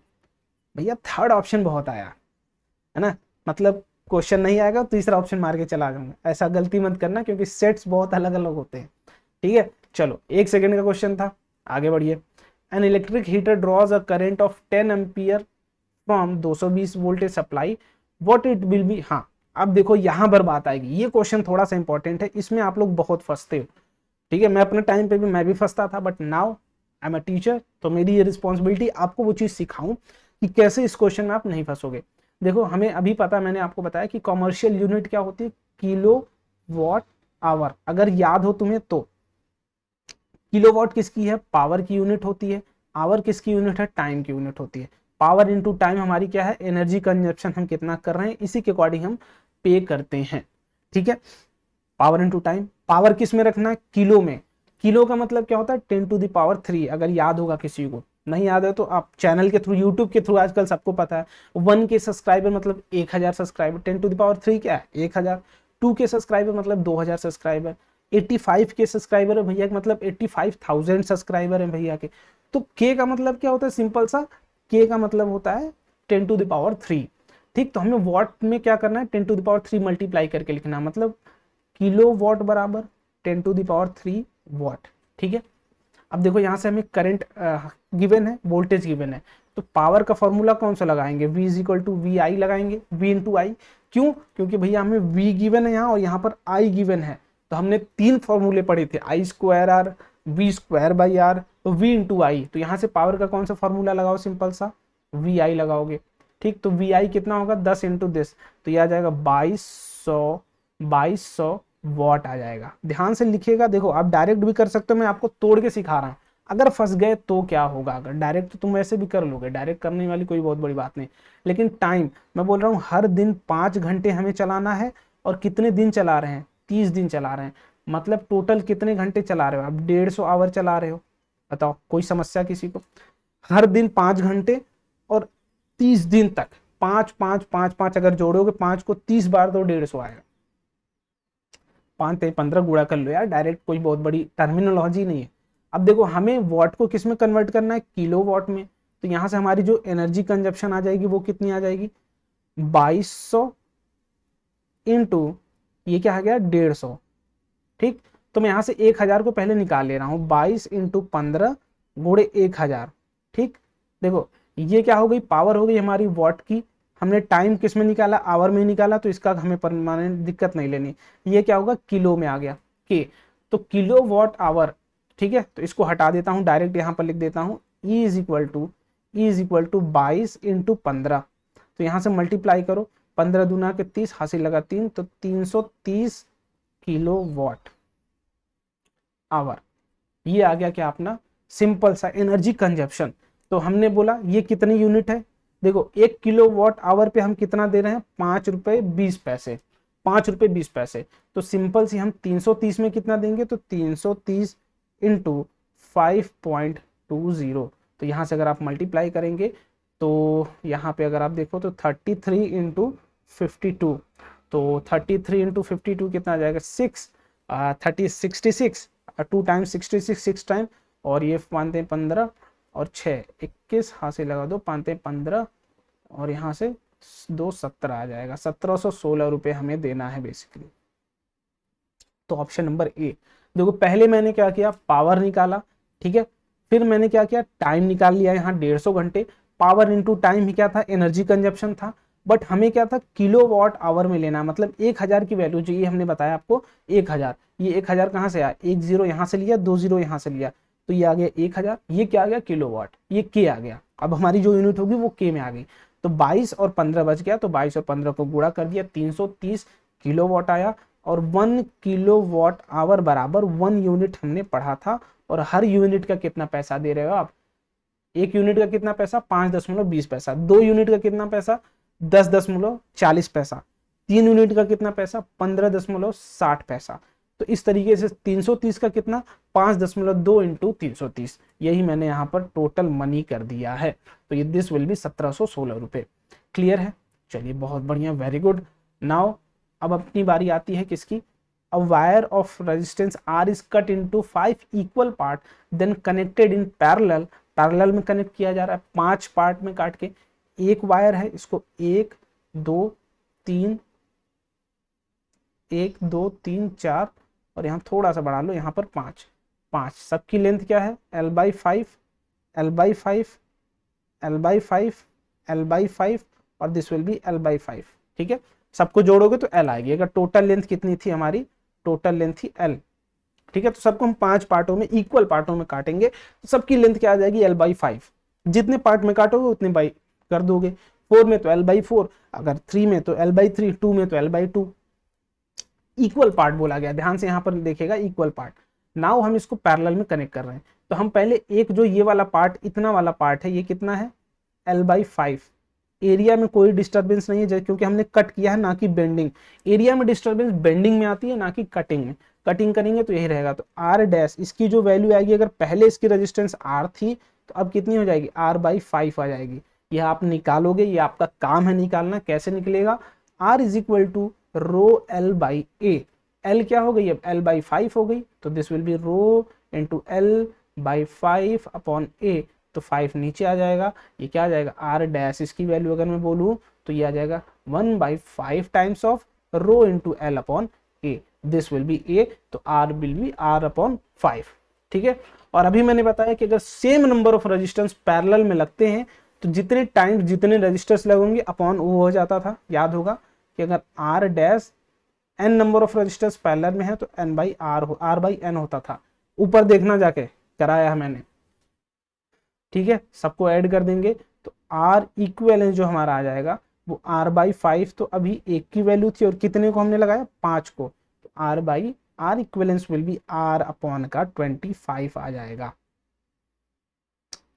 भैया थर्ड ऑप्शन बहुत आया है ना, मतलब क्वेश्चन नहीं आएगा तीसरा ऑप्शन मार के चला जाऊंगा, ऐसा गलती मत करना क्योंकि सेट्स बहुत अलग अलग होते हैं, ठीक है। चलो 1 सेकंड का क्वेश्चन था, आगे बढ़िए। An electric heater draws a current of 10 ampere from 220 voltage supply, what it will be. हाँ अब देखो यहाँ पर बात आएगी, ये क्वेश्चन थोड़ा सा इंपॉर्टेंट है, इसमें आप लोग बहुत फंसते हो, ठीक है, मैं अपने टाइम पे भी मैं भी फंसता था, but now I am a teacher, तो मेरी ये रिस्पॉन्सिबिलिटी आपको वो चीज सिखाऊं कि कैसे इस क्वेश्चन में आप नहीं फंसोगे। देखो हमें अभी पता, मैंने आपको बताया कि कॉमर्शियल यूनिट क्या होती है, किलो वॉट आवर, अगर याद हो तुम्हें तो किलोवाट किसकी है, पावर की यूनिट होती है, आवर किसकी यूनिट है, टाइम की यूनिट होती है। पावर इंटू टाइम हमारी क्या है, एनर्जी कंजप्शन हम कितना कर रहे हैं, इसी के अकॉर्डिंग हम पे करते हैं। ठीक है, पावर इनटू टाइम, पावर किस में रखना है, किलो में। किलो का मतलब क्या होता है 10⁻3। अगर याद होगा किसी को, नहीं याद है तो आप चैनल के थ्रू, यूट्यूब के थ्रू आजकल सबको पता है। 1 के सब्सक्राइबर मतलब 1000 सब्सक्राइबर, 10⁻3 क्या है 1000। 2 के सब्सक्राइबर मतलब 2000 सब्सक्राइबर, 85 के सब्सक्राइबर है भैया मतलब 85,000 सब्सक्राइबर है भैया के। तो के का मतलब क्या होता है, सिंपल सा, के का मतलब होता है 10⁻3। ठीक, तो हमें वॉट में क्या करना है, 10⁻3 मल्टीप्लाई करके लिखना है, मतलब किलो वॉट बराबर 10⁻3 वॉट। ठीक है, अब देखो यहां से हमें करंट गिवन है, वोल्टेज गिवन है, तो पावर का फॉर्मूला कौन सा लगाएंगे, V is equal to V I लगाएंगे, V इंटू आई। क्यों, क्योंकि भैया हमें V गिवन है यहाँ और यहाँ पर I गिवन है। तो हमने 3 फॉर्मूले पढ़े थे, I square R, V square by R, तो V इंटू आई। तो यहाँ से पावर का कौन सा फॉर्मूला लगाओ, सिंपल सा वी आई लगाओगे। ठीक, तो वी आई कितना होगा 10 इंटू 10, तो यह आ जाएगा 2200 वॉट आ जाएगा। ध्यान से लिखिएगा, देखो आप डायरेक्ट भी कर सकते हो, मैं आपको तोड़ के सिखा रहा हूँ। अगर फंस गए तो क्या होगा, अगर डायरेक्ट तो तुम वैसे भी कर लोगे, डायरेक्ट करने वाली कोई बहुत बड़ी बात नहीं। लेकिन टाइम मैं बोल रहा हूँ, हर दिन 5 घंटे हमें चलाना है। और कितने दिन चला रहे हैं, 30 दिन चला रहे हैं, मतलब टोटल कितने घंटे चला रहे हो आप, 150 आवर चला रहे हो। बताओ कोई समस्या किसी को, हर दिन 5 घंटे और 30 दिन तक, 5 5 5 5 अगर जोड़ोगे 5 को 30 बार तो 150 आएगा। 5 से 15 गुणा कर लो यार, डायरेक्ट कोई बहुत बड़ी टर्मिनोलॉजी नहीं है। अब देखो हमें वॉट को किस में कन्वर्ट करना है, किलो वॉट में। तो यहां से हमारी जो एनर्जी कंजप्शन आ जाएगी वो कितनी आ जाएगी, 2200 इंटू ये क्या आ गया 150। ठीक, तो मैं यहां से 1000 को पहले निकाल ले रहा हूं, 22 इंटू 15 गुणे 1000। ठीक, देखो ये क्या हो गई, पावर हो गई हमारी वॉट की। हमने टाइम किस में निकाला, आवर में निकाला, तो इसका हमें परमानेंट दिक्कत नहीं लेनी। ये क्या होगा, किलो में आ गया के, तो किलो वॉट आवर। ठीक है, तो इसको हटा देता हूं, डायरेक्ट यहां पर लिख देता हूं E is equal to 22 into 15। तो यहां से मल्टीप्लाई करो, 15 दूना के 30, हासिल लगा 3, तो 330 किलो वॉट आवर। ये आ गया क्या अपना सिंपल सा एनर्जी कंजप्शन। तो हमने बोला ये कितनी यूनिट है, देखो 1 किलो वॉट आवर पे हम कितना दे रहे हैं, 5 रुपए 20 पैसे, 5 रुपए 20 पैसे। तो सिंपल सी हम 330 में कितना देंगे, तो 330 इंटू 5.20। तो यहां से अगर आप मल्टीप्लाई करेंगे तो यहाँ पे अगर आप देखो तो 33 इंटू 52, तो 33 इंटू 52 कितना आ जाएगा 6, 66, 2 टाइम 66, 6 टाइम, और ये 5 15 और 6 21, हाथ से लगा दो, 5 15 और यहाँ से 2 17 आ जाएगा। 1716 रुपये हमें देना है बेसिकली। तो ऑप्शन नंबर ए। देखो पहले मैंने क्या किया, पावर निकाला, ठीक है, फिर मैंने क्या किया, टाइम निकाल लिया, यहाँ 150 घंटे। पावर इंटू टाइम ही क्या था, एनर्जी कंजप्शन था। बट हमें क्या था, किलो वॉट आवर में लेना, मतलब 1000 की वैल्यू जो ये हमने बताया आपको 1000। ये 1000 कहाँ से आया, 1 0 यहाँ से लिया, 2 0 यहाँ से लिया, तो ये आ गया 1000। ये क्या आ गया, किलो वॉट, ये के आ गया। अब हमारी जो यूनिट होगी वो के में आ गई। तो 22 और 15 बच गया, तो 22 और 15 को गुणा कर दिया, 330 किलो वॉट आया। और 1 किलो वॉट आवर बराबर 1 यूनिट हमने पढ़ा था। और हर यूनिट का कितना पैसा दे रहे हो आप, 1 यूनिट का कितना पैसा 5.20 पैसा, 2 यूनिट का कितना पैसा 10.40 पैसा, 3 यूनिट का कितना पैसा 15.60 पैसा। तो इस तरीके से 330 का कितना 5.2 इंटू 330, यही मैंने यहाँ पर टोटल मनी कर दिया है। तो ये दिस विल बी 1716 रुपए। क्लियर है, चलिए बहुत बढ़िया, वेरी गुड। नाउ अब अपनी बारी आती है किसकी, a wire of resistance R is cut into 5 equal part then connected in parallel। Parallel में कनेक्ट किया जा रहा है, 5 पार्ट में काट के। एक वायर है, इसको 1 2 3 1 2 3 4 और यहाँ थोड़ा सा बढ़ा लो, यहाँ पर 5 5। सबकी लेंथ क्या है, L/5 L/5 L/5 L/5 और दिस विल बी L/5। ठीक है, सबको जोड़ोगे तो L आएगी। अगर टोटल लेंथ कितनी थी हमारी, टोटल लेंथ थी L। ठीक है, तो सबको हम 5 पार्टों में, इक्वल पार्टों में काटेंगे, तो सबकी लेंथ क्या आ जाएगी L/5। जितने पार्ट में काटोगे उतने बाई कर दोगे, 4 में तो L/4, अगर 3 में तो L/3, 2 में तो L/2। इक्वल पार्ट बोला गया, ध्यान से यहाँ पर देखिएगा, इक्वल पार्ट। नाउ हम इसको पैरेलल में कनेक्ट कर रहे हैं, तो हम पहले एक जो ये वाला पार्ट, इतना वाला पार्ट है, ये कितना है L/5, एरिया में कोई डिस्टर्बेंस नहीं है क्योंकि हमने कट किया है ना कि बेंडिंग। एरिया में डिस्टर्बेंस बेंडिंग में आती है ना कि कटिंग में। कटिंग करेंगे तो यही रहेगा। तो आर डैश इसकी जो वैल्यू आएगी, अगर पहले इसकी रेजिस्टेंस आर थी तो अब कितनी हो जाएगी, आर बाई 5 आ जाएगी। ये आप निकालोगे, ये आपका काम है निकालना। कैसे निकलेगा, R is equal to rho L by A. L क्या हो गई, अब एल बाई 5 हो गई, तो this will be rho into L by 5 upon A. तो 5 नीचे आ जाएगा, ये क्या आ जाएगा, आर डैश इसकी वैल्यू अगर मैं बोलूं तो ये आ जाएगा 1/5 times of rho into L upon A. This will be A, तो R will be R upon 5। ठीक है। और अभी मैंने बताया कि अगर same number of resistance parallel में लगते हैं तो जितने टाइम्स जितने रेजिस्टर्स लगेंगे अपॉन वो हो जाता था। याद होगा कि अगर R dash n number of resistors parallel में है तो n by R by n होता था। ऊपर देखना जाके, कराया है मैंने। ठीक है, सबको ऐड कर देंगे तो आर इक्विवेलेंस जो हमारा आ जाएगा वो आर बाई 5। तो अभी एक की वैल्यू थी और कितने को हमने लगाया, 5 को, तो R by R equivalence will be R upon का 25 आ जाएगा।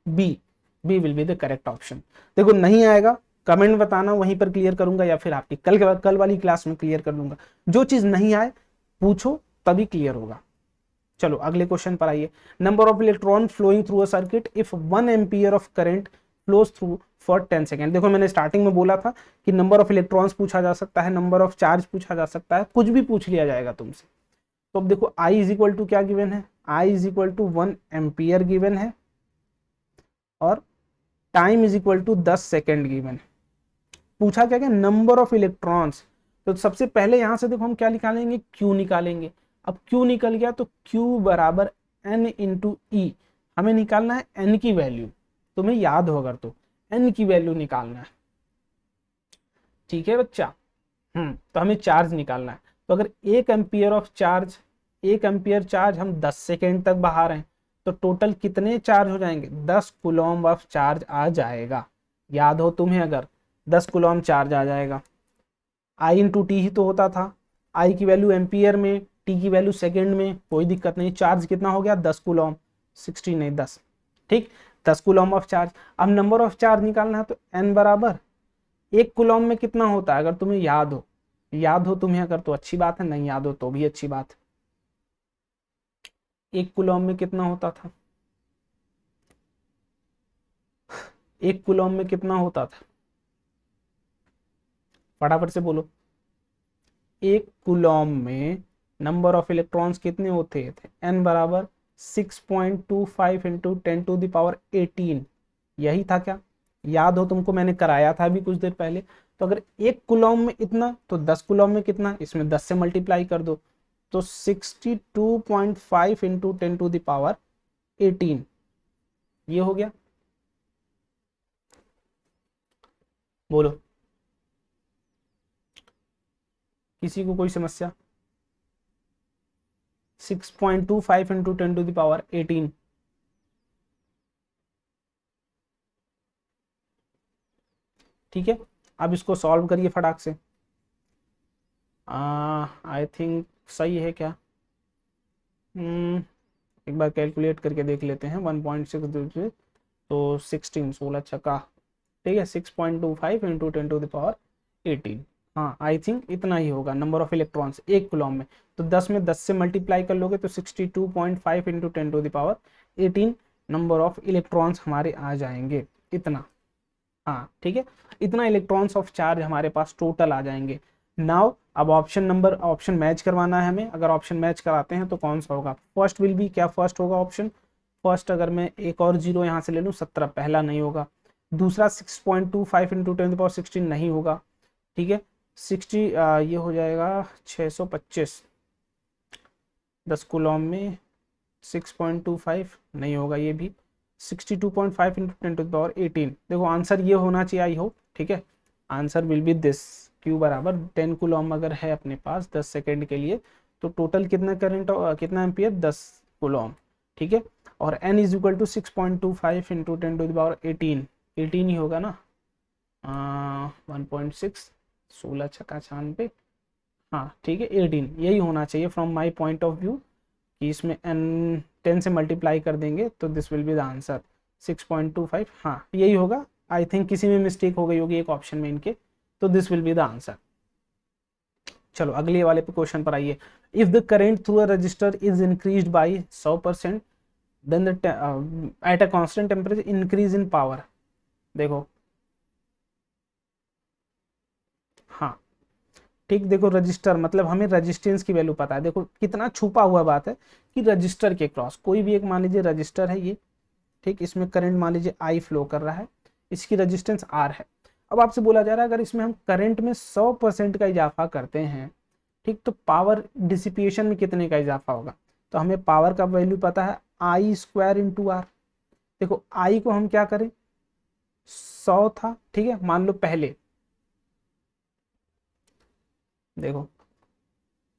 B B will be the correct option. देखो नहीं आएगा कमेंट बताना, वहीं पर क्लियर करूंगा या फिर आपकी कल वाली क्लास में क्लियर कर दूंगा। जो चीज नहीं आए पूछो तभी क्लियर होगा। चलो अगले क्वेश्चन पर आइए। Number of electron flowing through a circuit if 1 ampere of current flows through for 10 second. देखो मैंने स्टार्टिंग में बोला था कि नंबर ऑफ इलेक्ट्रॉन्स पूछा जा सकता है, नंबर ऑफ चार्ज पूछा जा सकता है, कुछ भी पूछ लिया जाएगा तुमसे। तो अब देखो I इज इक्वल टू क्या गिवन है, I is equal to 1 ampere given है और time is equal to 10 second given है। पूछा क्या क्या, नंबर ऑफ इलेक्ट्रॉन्स। तो सबसे पहले यहां से देखो हम क्या निकालेंगे, Q निकालेंगे। अब Q निकल गया तो Q बराबर N इंटू ई। हमें निकालना है N की वैल्यू, तुम्हें याद हो अगर तो N की वैल्यू निकालना है। ठीक है बच्चा। तो हमें चार्ज निकालना है। तो अगर 1 ampere of charge, 1 ampere charge हम 10 सेकेंड तक बहा रहे हैं तो टोटल कितने चार्ज हो जाएंगे, 10 कूलॉम ऑफ चार्ज आ जाएगा। याद हो तुम्हें, अगर 10 कूलॉम चार्ज आ जाएगा। आई इंटू टी ही तो होता था, आई की वैल्यू एम्पियर में, टी की वैल्यू सेकेंड में, कोई दिक्कत नहीं। चार्ज कितना हो गया, 10 कूलॉम, 60 नहीं 10। ठीक, 10 कूलॉम ऑफ चार्ज। अब नंबर ऑफ चार्ज निकालना है तो एन बराबर 1 कूलॉम में कितना होता है, अगर तुम्हें याद हो, याद हो तुम्हें अगर तो अच्छी बात है, नहीं याद हो तो भी अच्छी बात है। 1 कूलॉम में कितना होता था, 1 कूलॉम में कितना होता था, फटाफट से बोलो। 1 कूलॉम में नंबर ऑफ इलेक्ट्रॉन्स कितने होते थे, एन बराबर 6.25 इंटू 10⁻18। यही था क्या, याद हो तुमको, मैंने कराया था अभी कुछ देर पहले। तो अगर 1 कूलॉम में इतना तो 10 कूलॉम में कितना, इसमें 10 से मल्टीप्लाई कर दो तो 62.5 इंटू 10⁻18 ये हो गया। बोलो, किसी को कोई समस्या। 6.25 इंटू 10⁻18। ठीक है, अब इसको सॉल्व करिए फटाक से। आई थिंक सही है क्या, एक बार कैलकुलेट करके देख लेते हैं। 1.6 तो 16, 16 छक्का। ठीक है, 6.25 इंटू 10⁻18। हाँ आई थिंक इतना ही होगा नंबर ऑफ इलेक्ट्रॉन्स 1 कूलॉम में। तो 10 में 10 से मल्टीप्लाई कर लोगे तो 62.5 इंटू 10⁻18 नंबर ऑफ इलेक्ट्रॉन्स हमारे आ जाएंगे, इतना। हाँ ठीक है, इतना इलेक्ट्रॉन्स ऑफ चार्ज हमारे पास टोटल आ जाएंगे। नाउ अब ऑप्शन मैच करवाना है हमें। अगर ऑप्शन मैच कराते हैं तो कौन सा होगा, फर्स्ट विल बी, क्या फर्स्ट होगा ऑप्शन फर्स्ट। अगर मैं एक और जीरो यहाँ से ले लूँ 17, पहला नहीं होगा। दूसरा 6.25 इंटू 10⁻16 नहीं होगा। ठीक है, 60 ये हो जाएगा 625। 10 कूलॉम में 6.25 नहीं होगा ये भी। 62.5 इंटू 10⁻18। देखो आंसर ये होना चाहिए, आई होप। ठीक है, answer will be this. Q बराबर 10 कूलॉम अगर है अपने पास 10 सेकेंड के लिए तो टोटल कितना करंट, कितना एम्पियर, 10 कूलॉम। ठीक है, और n is equal to 6.25 into 10⁻18, 18 ही होगा ना। 1.6, 16 छक्का 96। हाँ ठीक है, 18 यही होना चाहिए from my point of view, कि इसमें n 10 से मल्टीप्लाई कर देंगे तो this will be the answer 6.25। हाँ यही होगा, आई थिंक किसी में मिस्टेक हो गई होगी एक ऑप्शन में इनके, तो this will be the answer. चलो अगले वाले पे क्वेश्चन पर आइए। If the current through a resistor is increased by 100% then the at a constant temperature increase in power. देखो हाँ ठीक, देखो रजिस्टर मतलब हमें रजिस्टेंस की वैल्यू पता है। देखो कितना छुपा हुआ बात है कि रजिस्टर के क्रॉस कोई भी एक मान लीजिए रजिस्टर है ये, ठीक, इसमें करंट मान लीजिए आई फ्लो कर रहा है, इसकी रजिस्टेंस आर है। अब आपसे बोला जा रहा है अगर इसमें हम करंट में 100% का इजाफा करते हैं, ठीक, तो पावर डिसिपिएशन में कितने का इजाफा होगा। तो हमें पावर का वैल्यू पता है आई स्क्वायर इंटू आर। देखो आई को हम क्या करें, 100 था, ठीक है, मान लो पहले, देखो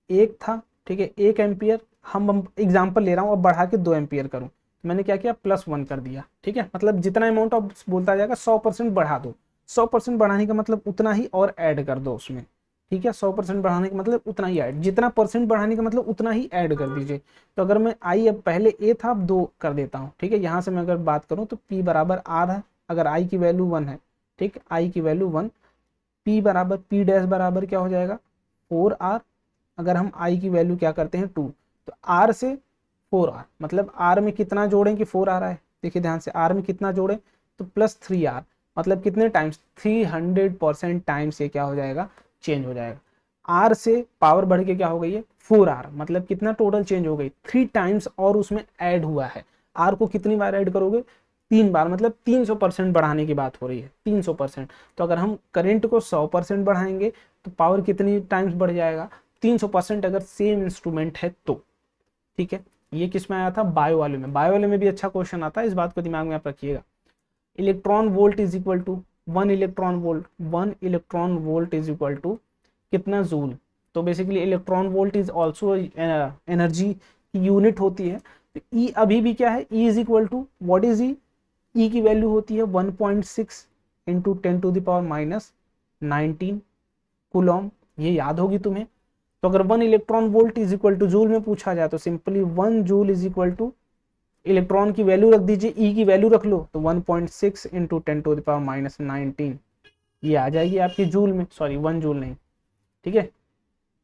एक था, ठीक है, 1 एम्पियर, हम एग्जाम्पल ले रहा हूं, अब बढ़ा के 2 एम्पियर करूं, तो मैंने क्या किया +1 कर दिया, ठीक है, मतलब जितना अमाउंट अब बोलता जाएगा 100% बढ़ा दो। 100% बढ़ाने का मतलब उतना ही और ऐड कर दो उसमें, ठीक है, 100% बढ़ाने का मतलब उतना ही ऐड, जितना परसेंट बढ़ाने का मतलब उतना ही ऐड कर दीजिए। तो अगर मैं आई अब पहले ए था अब 2 कर देता हूँ, ठीक है, यहाँ से मैं अगर बात करूँ तो P बराबर R है, अगर आई की वैल्यू 1 है, ठीक, आई की वैल्यू 1, P बराबर P डैश बराबर क्या हो जाएगा 4R। अगर हम i की वैल्यू क्या करते हैं 2, तो r से 4r, मतलब r में कितना जोड़ें कि 4 आ रहा है, देखिए ध्यान से r में कितना जोड़ें तो +3r, मतलब कितने टाइम्स 300% टाइम्स ये क्या हो जाएगा चेंज हो जाएगा। r से पावर बढ़ के क्या हो गई है 4r, मतलब कितना टोटल चेंज हो गई 3 टाइम्स और उसमें ऐड हुआ है। r को कितनी बार ऐड करोगे 3 बार, मतलब 300% बढ़ाने की बात हो रही है 300%। तो अगर हम करंट को 100% बढ़ाएंगे तो पावर कितनी टाइम्स बढ़ जाएगा 300% अगर सेम इंस्ट्रूमेंट है तो, ठीक है। ये किस में आया था बायो वाले में, बायो वाले में भी अच्छा क्वेश्चन आता है, इस बात को दिमाग में आप रखिएगा। Electron volt is equal to 1 electron volt is equal to कितना जूल। तो basically electron volt is also energy की यूनिट होती है। तो ई अभी भी क्या है E is equal to what is E, E की वैल्यू होती है 1.6 इंटू 10⁻⁹ कूलॉम, ये याद होगी तुम्हें। तो अगर 1 electron volt is equal two joule में पूछा जाए तो simply 1 joule is equal two electron की वैल्यू रख दीजिए, ई की वैल्यू रख लो तो 1.6 इंटू 10⁻⁹ ये आ जाएगी आपकी जूल में, सॉरी 1 जूल नहीं, ठीक है।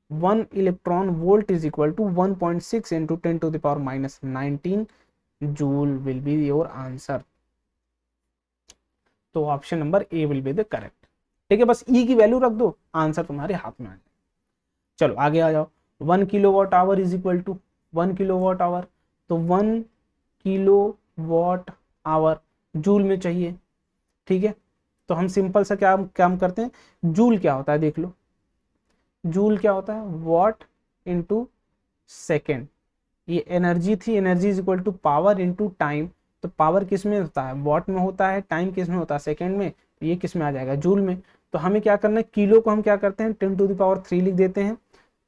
1 electron volt is equal to 1.6 into 10⁻⁹ joule will be your answer. तो option number A will be the correct, ठीक है, बस ई की वैल्यू रख दो आंसर तुम्हारे हाथ में आ जाए। चलो आगे आ जाओ। 1 kilowatt hour is equal to 1 kilowatt hour, तो 1 किलोवाट आवर जूल में चाहिए, ठीक है। तो हम सिंपल सा क्या काम करते हैं, जूल क्या होता है देख लो, जूल क्या होता है वॉट इंटू सेकेंड, ये एनर्जी थी, energy is equal to power into time. तो पावर किस में होता है वॉट में होता है, टाइम किस में होता है सेकेंड में, तो ये किस में आ जाएगा जूल में। तो हमें क्या करना है किलो को हम क्या करते हैं 10⁻³ लिख देते हैं,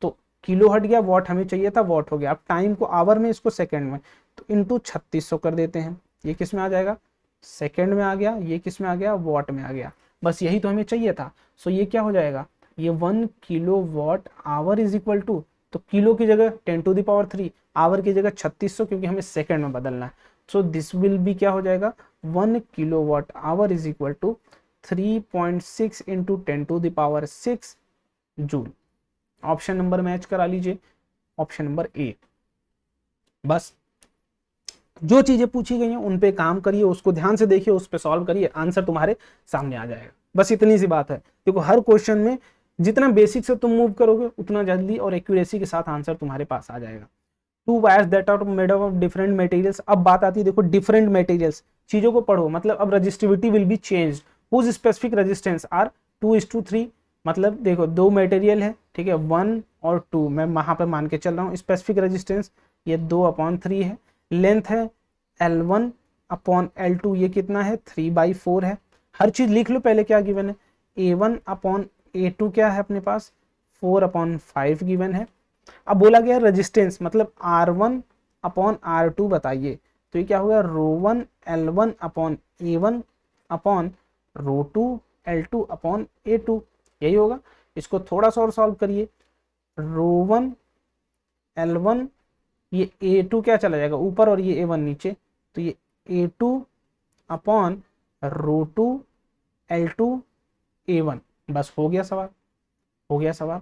तो किलो हट गया, वॉट हमें चाहिए था वॉट हो गया। अब टाइम को आवर में, इसको सेकेंड में, तो इंटू 3600 कर देते हैं, ये किस में आ जाएगा सेकेंड में आ गया, ये किस में आ गया वॉट में आ गया। बस यही तो हमें चाहिए था। सो ये क्या हो जाएगा ये 1 kilowatt hour is equal to, तो किलो की जगह 10⁻³, आवर की जगह 3600 क्योंकि हमें सेकंड में बदलना है। सो दिस विल बी क्या हो जाएगा 1 kilowatt hour is equal to 3.6 into 10⁻⁶ joule. Option number match करा लीजिए, ऑप्शन नंबर ए। बस जो चीजें पूछी गई हैं उन पे काम करिए, उसको ध्यान से देखिए, उस पे सॉल्व करिए, आंसर तुम्हारे सामने आ जाएगा। बस इतनी सी बात है, देखो हर क्वेश्चन में जितना बेसिक से तुम मूव करोगे उतना जल्दी और एक्यूरेसी के साथ आंसर तुम्हारे पास आ जाएगा। 2 wires that are made of different materials, अब बात आती है देखो डिफरेंट मटेरियल्स, चीजों को पढ़ो, मतलब अब resistivity will be changed, whose specific resistance are 2:3, मतलब देखो 2 मटेरियल है, ठीक है, 1 और 2 मैं वहां पर मान के चल रहा हूँ, स्पेसिफिक रेजिस्टेंस ये 2/3 है, लेंथ है L1/L2 ये कितना है 3/4 है। हर चीज लिख लो पहले क्या गिवन है, A1/A2 क्या है अपने पास 4/5 गिवन है। अब बोला गया रेजिस्टेंस मतलब R1/R2 बताइए, तो ये क्या होगा ρ1L1/A1/ρ2L2/A2 यही होगा। इसको थोड़ा सा और सॉल्व करिए, ρ1L1 ये A2 क्या चला जाएगा ऊपर और ये A1 नीचे, तो ये A2/ρ2 L2 A1, बस हो गया सवाल, हो गया सवाल।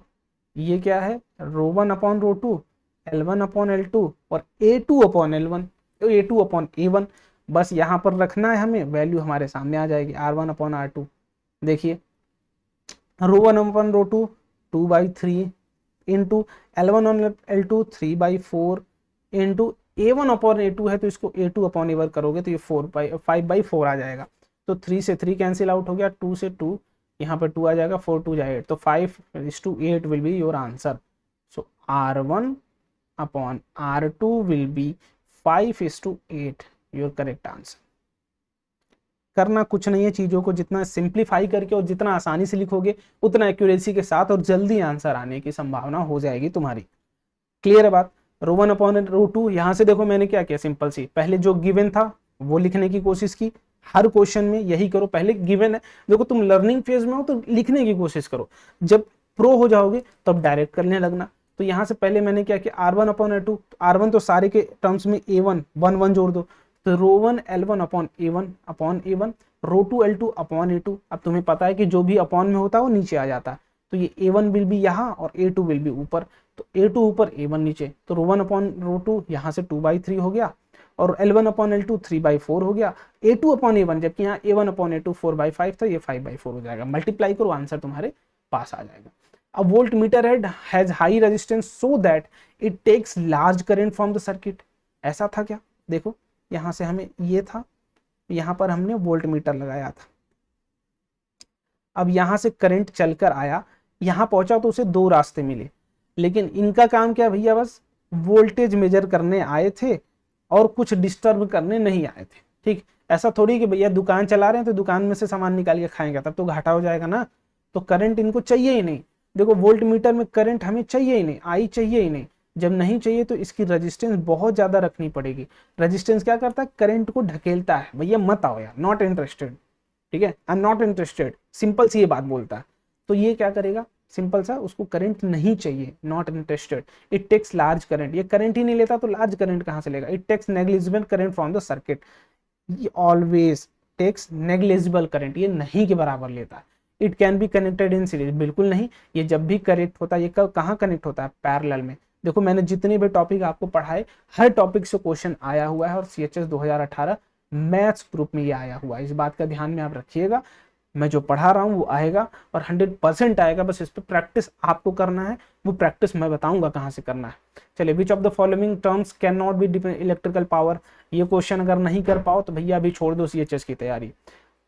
ये क्या है, ρ1/ρ2 L1/L2 और A2/L1, तो A2/A1, बस यहाँ पर रखना है हमें, वैल्यू हमारे सामने आ जाएगी R1/R2। देखिए ρ1/ρ2 2/3 इंटू L1/L2 3/4 इंटू A1/A2 है तो इसको A2/A1 करोगे तो ये 5/4 आ जाएगा। तो 3 से 3 कैंसिल आउट हो गया, 2 से 2, यहाँ पर 2 आ जाएगा, 4 2 जा 8, तो 5:8 will be your answer. So R1/R2 will be 5:8 your correct answer. करना कुछ नहीं है, चीजों को जितना सिंप्लीफाई करके और जितना आसानी से लिखोगे उतना एक्यूरेसी के साथ और जल्दी आंसर आने की संभावना हो जाएगी तुम्हारी। क्लियर है बात। ρ1/ρ2, यहां से देखो मैंने क्या किया, सिंपल सी, पहले जो गिवन था वो लिखने की कोशिश की। हर क्वेश्चन में यही करो, पहले गिवन है, देखो तुम लर्निंग फेज में हो तो लिखने की कोशिश करो, जब प्रो हो जाओगे तब डायरेक्ट करने लगना। तो यहां से पहले मैंने क्या किया, R1/R2, R1 तो सारे के टर्म्स में A1 1 1 जोड़ दो, तो ρ1 L1/A1 ρ2 L2/A2। अब तुम्हें पता है कि जो भी अपॉन में होता है वो नीचे आ जाता है, तो ये A1 विल बी यहाँ और A2 विल बी ऊपर, तो A2 ऊपर A1 नीचे, तो ρ1/ρ2 यहाँ से 2/3 हो गया और L1/L2 3/4 हो गया, A2/A1 जबकि यहाँ A1/A2 4/5 था, ये 5/4 हो जाएगा। मल्टीप्लाई करो, आंसर तुम्हारे पास आ जाएगा। A voltmeter head has high resistance so that it takes large current from the circuit। ऐसा था क्या, देखो यहां से हमें ये था, यहां पर हमने वोल्ट मीटर लगाया था, अब यहां से करंट चलकर आया, यहां पहुंचा तो उसे दो रास्ते मिले, लेकिन इनका काम क्या भैया, बस वोल्टेज मेजर करने आए थे और कुछ डिस्टर्ब करने नहीं आए थे। ठीक, ऐसा थोड़ी कि भैया दुकान चला रहे हैं तो दुकान में से सामान निकाल के खाएंगे, तब तो घाटा हो जाएगा ना, तो करंट इनको चाहिए ही नहीं। देखो वोल्ट मीटर में करंट हमें चाहिए ही नहीं, आई चाहिए ही नहीं, जब नहीं चाहिए तो इसकी रेजिस्टेंस बहुत ज्यादा रखनी पड़ेगी। रेजिस्टेंस क्या करता है, करंट को ढकेलता है, भैया मत आओ यार, नॉट इंटरेस्टेड, ठीक है, I am not interested, simple सी ये बात बोलता है। तो ये क्या करेगा, सिंपल सा, उसको करंट नहीं चाहिए, not interested, it takes large current, ये करंट ही नहीं लेता तो लार्ज करंट कहां से लेगा, it takes negligible current from the circuit, ये ऑलवेज टेक्स नेग्लिजिबल करंट, ये नहीं के बराबर लेता है। It can be connected in series, बिल्कुल नहीं, ये जब भी कनेक्ट होता है, ये कहाँ कनेक्ट होता है, पैरेलल में। देखो मैंने जितने भी टॉपिक आपको पढ़ाए, हर टॉपिक से क्वेश्चन आया हुआ है और CHS 2018 मैथ्स ग्रुप में ये आया हुआ है, इस बात का ध्यान में आप रखिएगा। मैं जो पढ़ा रहा हूँ वो आएगा और 100% आएगा, बस इस पर प्रैक्टिस आपको करना है, वो प्रैक्टिस मैं बताऊंगा कहाँ से करना है। चलिए, which of the following terms can not be electrical power, ये क्वेश्चन अगर नहीं कर पाओ तो भैया अभी छोड़ दो CHS की तैयारी।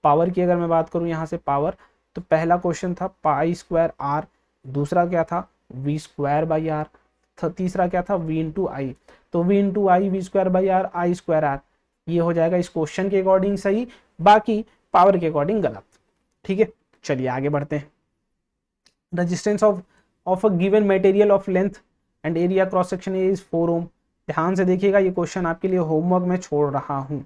पावर की अगर मैं बात करूँ यहाँ से पावर, तो पहला क्वेश्चन था π²R, दूसरा क्या था V²/R, तीसरा क्या था V/I, तो V/I V²/R I²R, ये हो जाएगा इस क्वेश्चन के अकॉर्डिंग सही, बाकी पावर के अकॉर्डिंग गलत। ठीक है, चलिए आगे बढ़ते हैं। Resistance of a given material of length and area cross section is 4 ओम। ध्यान से देखिएगा, ये क्वेश्चन आपके लिए होमवर्क में छोड़ रहा हूं,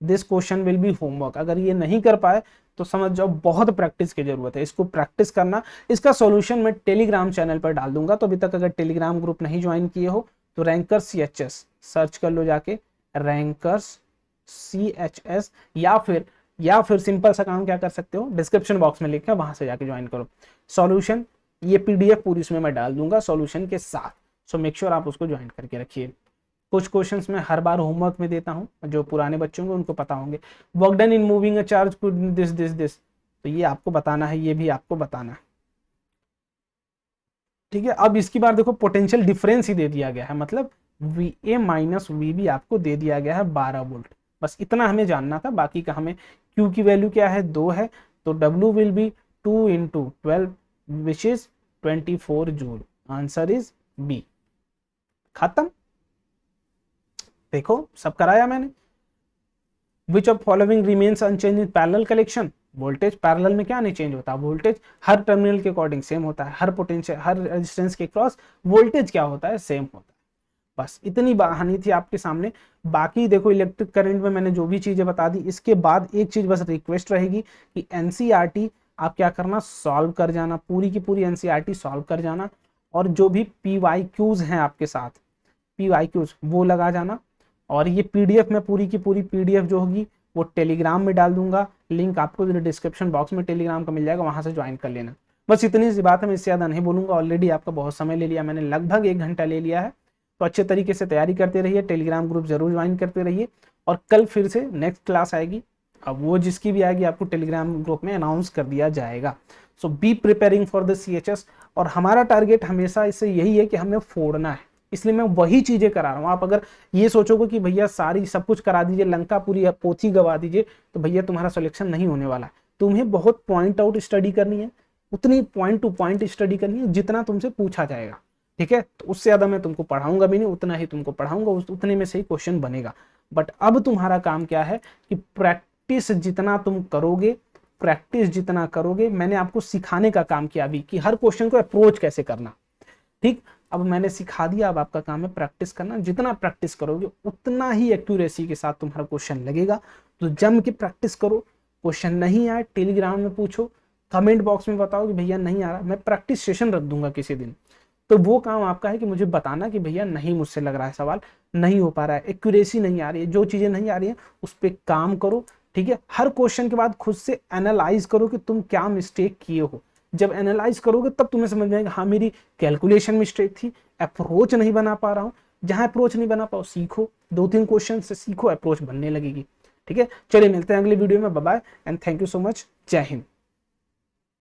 this question will be homework. अगर ये नहीं कर पाए तो समझ जाओ बहुत प्रैक्टिस की जरूरत है, इसको प्रैक्टिस करना। इसका सॉल्यूशन मैं टेलीग्राम चैनल पर डाल दूंगा, तो अभी तक अगर टेलीग्राम ग्रुप नहीं ज्वाइन किए हो तो रैंकर्स CHS सर्च कर लो जाके, रैंकर्स CHS, या फिर सिंपल सा काम क्या कर सकते हो, डिस्क्रिप्शन बॉक्स में लिखा है वहां से जाके ज्वाइन करो। सॉल्यूशन, ये PDF पूरी इसमें मैं डाल दूंगा सॉल्यूशन के साथ, सो मेक श्योर आप उसको ज्वाइन करके रखिए। कुछ क्वेश्चंस मैं हर बार होमवर्क में देता हूं, जो पुराने बच्चों को उनको पता होंगे। Work done in moving a charge could this, तो ये आपको बताना है, ये भी आपको बताना है। ठीक है, अब इसकी बार देखो पोटेंशियल डिफरेंस ही दे दिया गया है, मतलब VA माइनस VB आपको दे दिया गया है 12 वोल्ट, बस इतना हमें जानना था। बाकी का हमें Q की वैल्यू क्या है, 2 है, तो W will be 2 × 12 which is 24 joule, answer is B। खत्म, देखो सब कराया मैंने। Which of following remains unchanged in parallel collection, voltage parallel में क्या नहीं चेंज होता, वोल्टेज हर टर्मिनल के अकॉर्डिंग सेम होता है, हर पोटेंशियल, हर रेजिस्टेंस के क्रॉस वोल्टेज क्या होता है, सेम होता है। बस इतनी कहानी थी आपके सामने। बाकी देखो इलेक्ट्रिक करंट में मैंने जो भी चीजें बता दी, इसके बाद एक चीज बस रिक्वेस्ट रहेगी कि NCERT आप क्या करना, सॉल्व कर जाना, पूरी की पूरी NCERT सॉल्व कर जाना, और जो भी PYQs हैं आपके साथ, PYQs वो लगा जाना, और ये PDF में पूरी की पूरी PDF जो होगी वो टेलीग्राम में डाल दूंगा, लिंक आपको डिस्क्रिप्शन बॉक्स में टेलीग्राम का मिल जाएगा, वहां से ज्वाइन कर लेना। बस इतनी सी बात है, मैं इससे ज़्यादा नहीं बोलूंगा, ऑलरेडी आपका बहुत समय ले लिया मैंने, लगभग 1 घंटा ले लिया है। तो अच्छे तरीके से तैयारी करते रहिए, टेलीग्राम ग्रुप जरूर ज्वाइन करते रहिए, और कल फिर से नेक्स्ट क्लास आएगी। अब वो जिसकी भी आएगी आपको टेलीग्राम ग्रुप में अनाउंस कर दिया जाएगा। So be preparing for the CHS, और हमारा टारगेट हमेशा इससे यही है कि हमें फोड़ना है, इसलिए मैं वही चीजें करा रहा हूँ। आप अगर ये सोचोगे कि भैया सारी सब कुछ करा दीजिए, लंका पूरी पोथी गवा दीजिए, तो भैया तुम्हारा सिलेक्शन नहीं होने वाला है। तुम्हें बहुत पॉइंट आउट स्टडी करनी है, उतनी पॉइंट टू पॉइंट स्टडी करनी है जितना तुमसे पूछा जाएगा, ठीक है। तो उससे ज्यादा मैं तुमको पढ़ाऊंगा भी नहीं, उतना ही तुमको पढ़ाऊंगा, उतने में से ही क्वेश्चन बनेगा। बट अब तुम्हारा काम क्या है कि प्रैक्टिस जितना तुम करोगे, प्रैक्टिस जितना करोगे, मैंने आपको सिखाने का काम किया अभी कि हर क्वेश्चन को अप्रोच कैसे करना, ठीक। अब मैंने सिखा दिया, अब आपका काम है प्रैक्टिस करना। जितना प्रैक्टिस करोगे उतना ही एक्यूरेसी के साथ तुम्हारा क्वेश्चन लगेगा। तो जम के प्रैक्टिस करो, क्वेश्चन नहीं आए टेलीग्राम में पूछो, कमेंट बॉक्स में बताओ कि भैया नहीं आ रहा, मैं प्रैक्टिस सेशन रख दूंगा किसी दिन। तो वो काम आपका है कि मुझे बताना कि भैया नहीं मुझसे लग रहा है सवाल, नहीं हो पा रहा है, एक्यूरेसी नहीं आ रही है, जो चीजें नहीं आ रही है उस पर काम करो, ठीक है। हर क्वेश्चन के बाद खुद से एनालाइज करो कि तुम क्या मिस्टेक किए हो। जब एनालाइज करोगे तब तुम्हें समझ में आएगा हाँ मेरी कैलकुलेशन मिस्टेक थी, अप्रोच नहीं बना पा रहा हूँ। जहां अप्रोच नहीं बना पाओ सीखो, 2-3 क्वेश्चन से सीखो, अप्रोच बनने लगेगी, ठीक है। चलिए मिलते हैं अगले वीडियो में, bye bye and thank you so much, जय हिंद।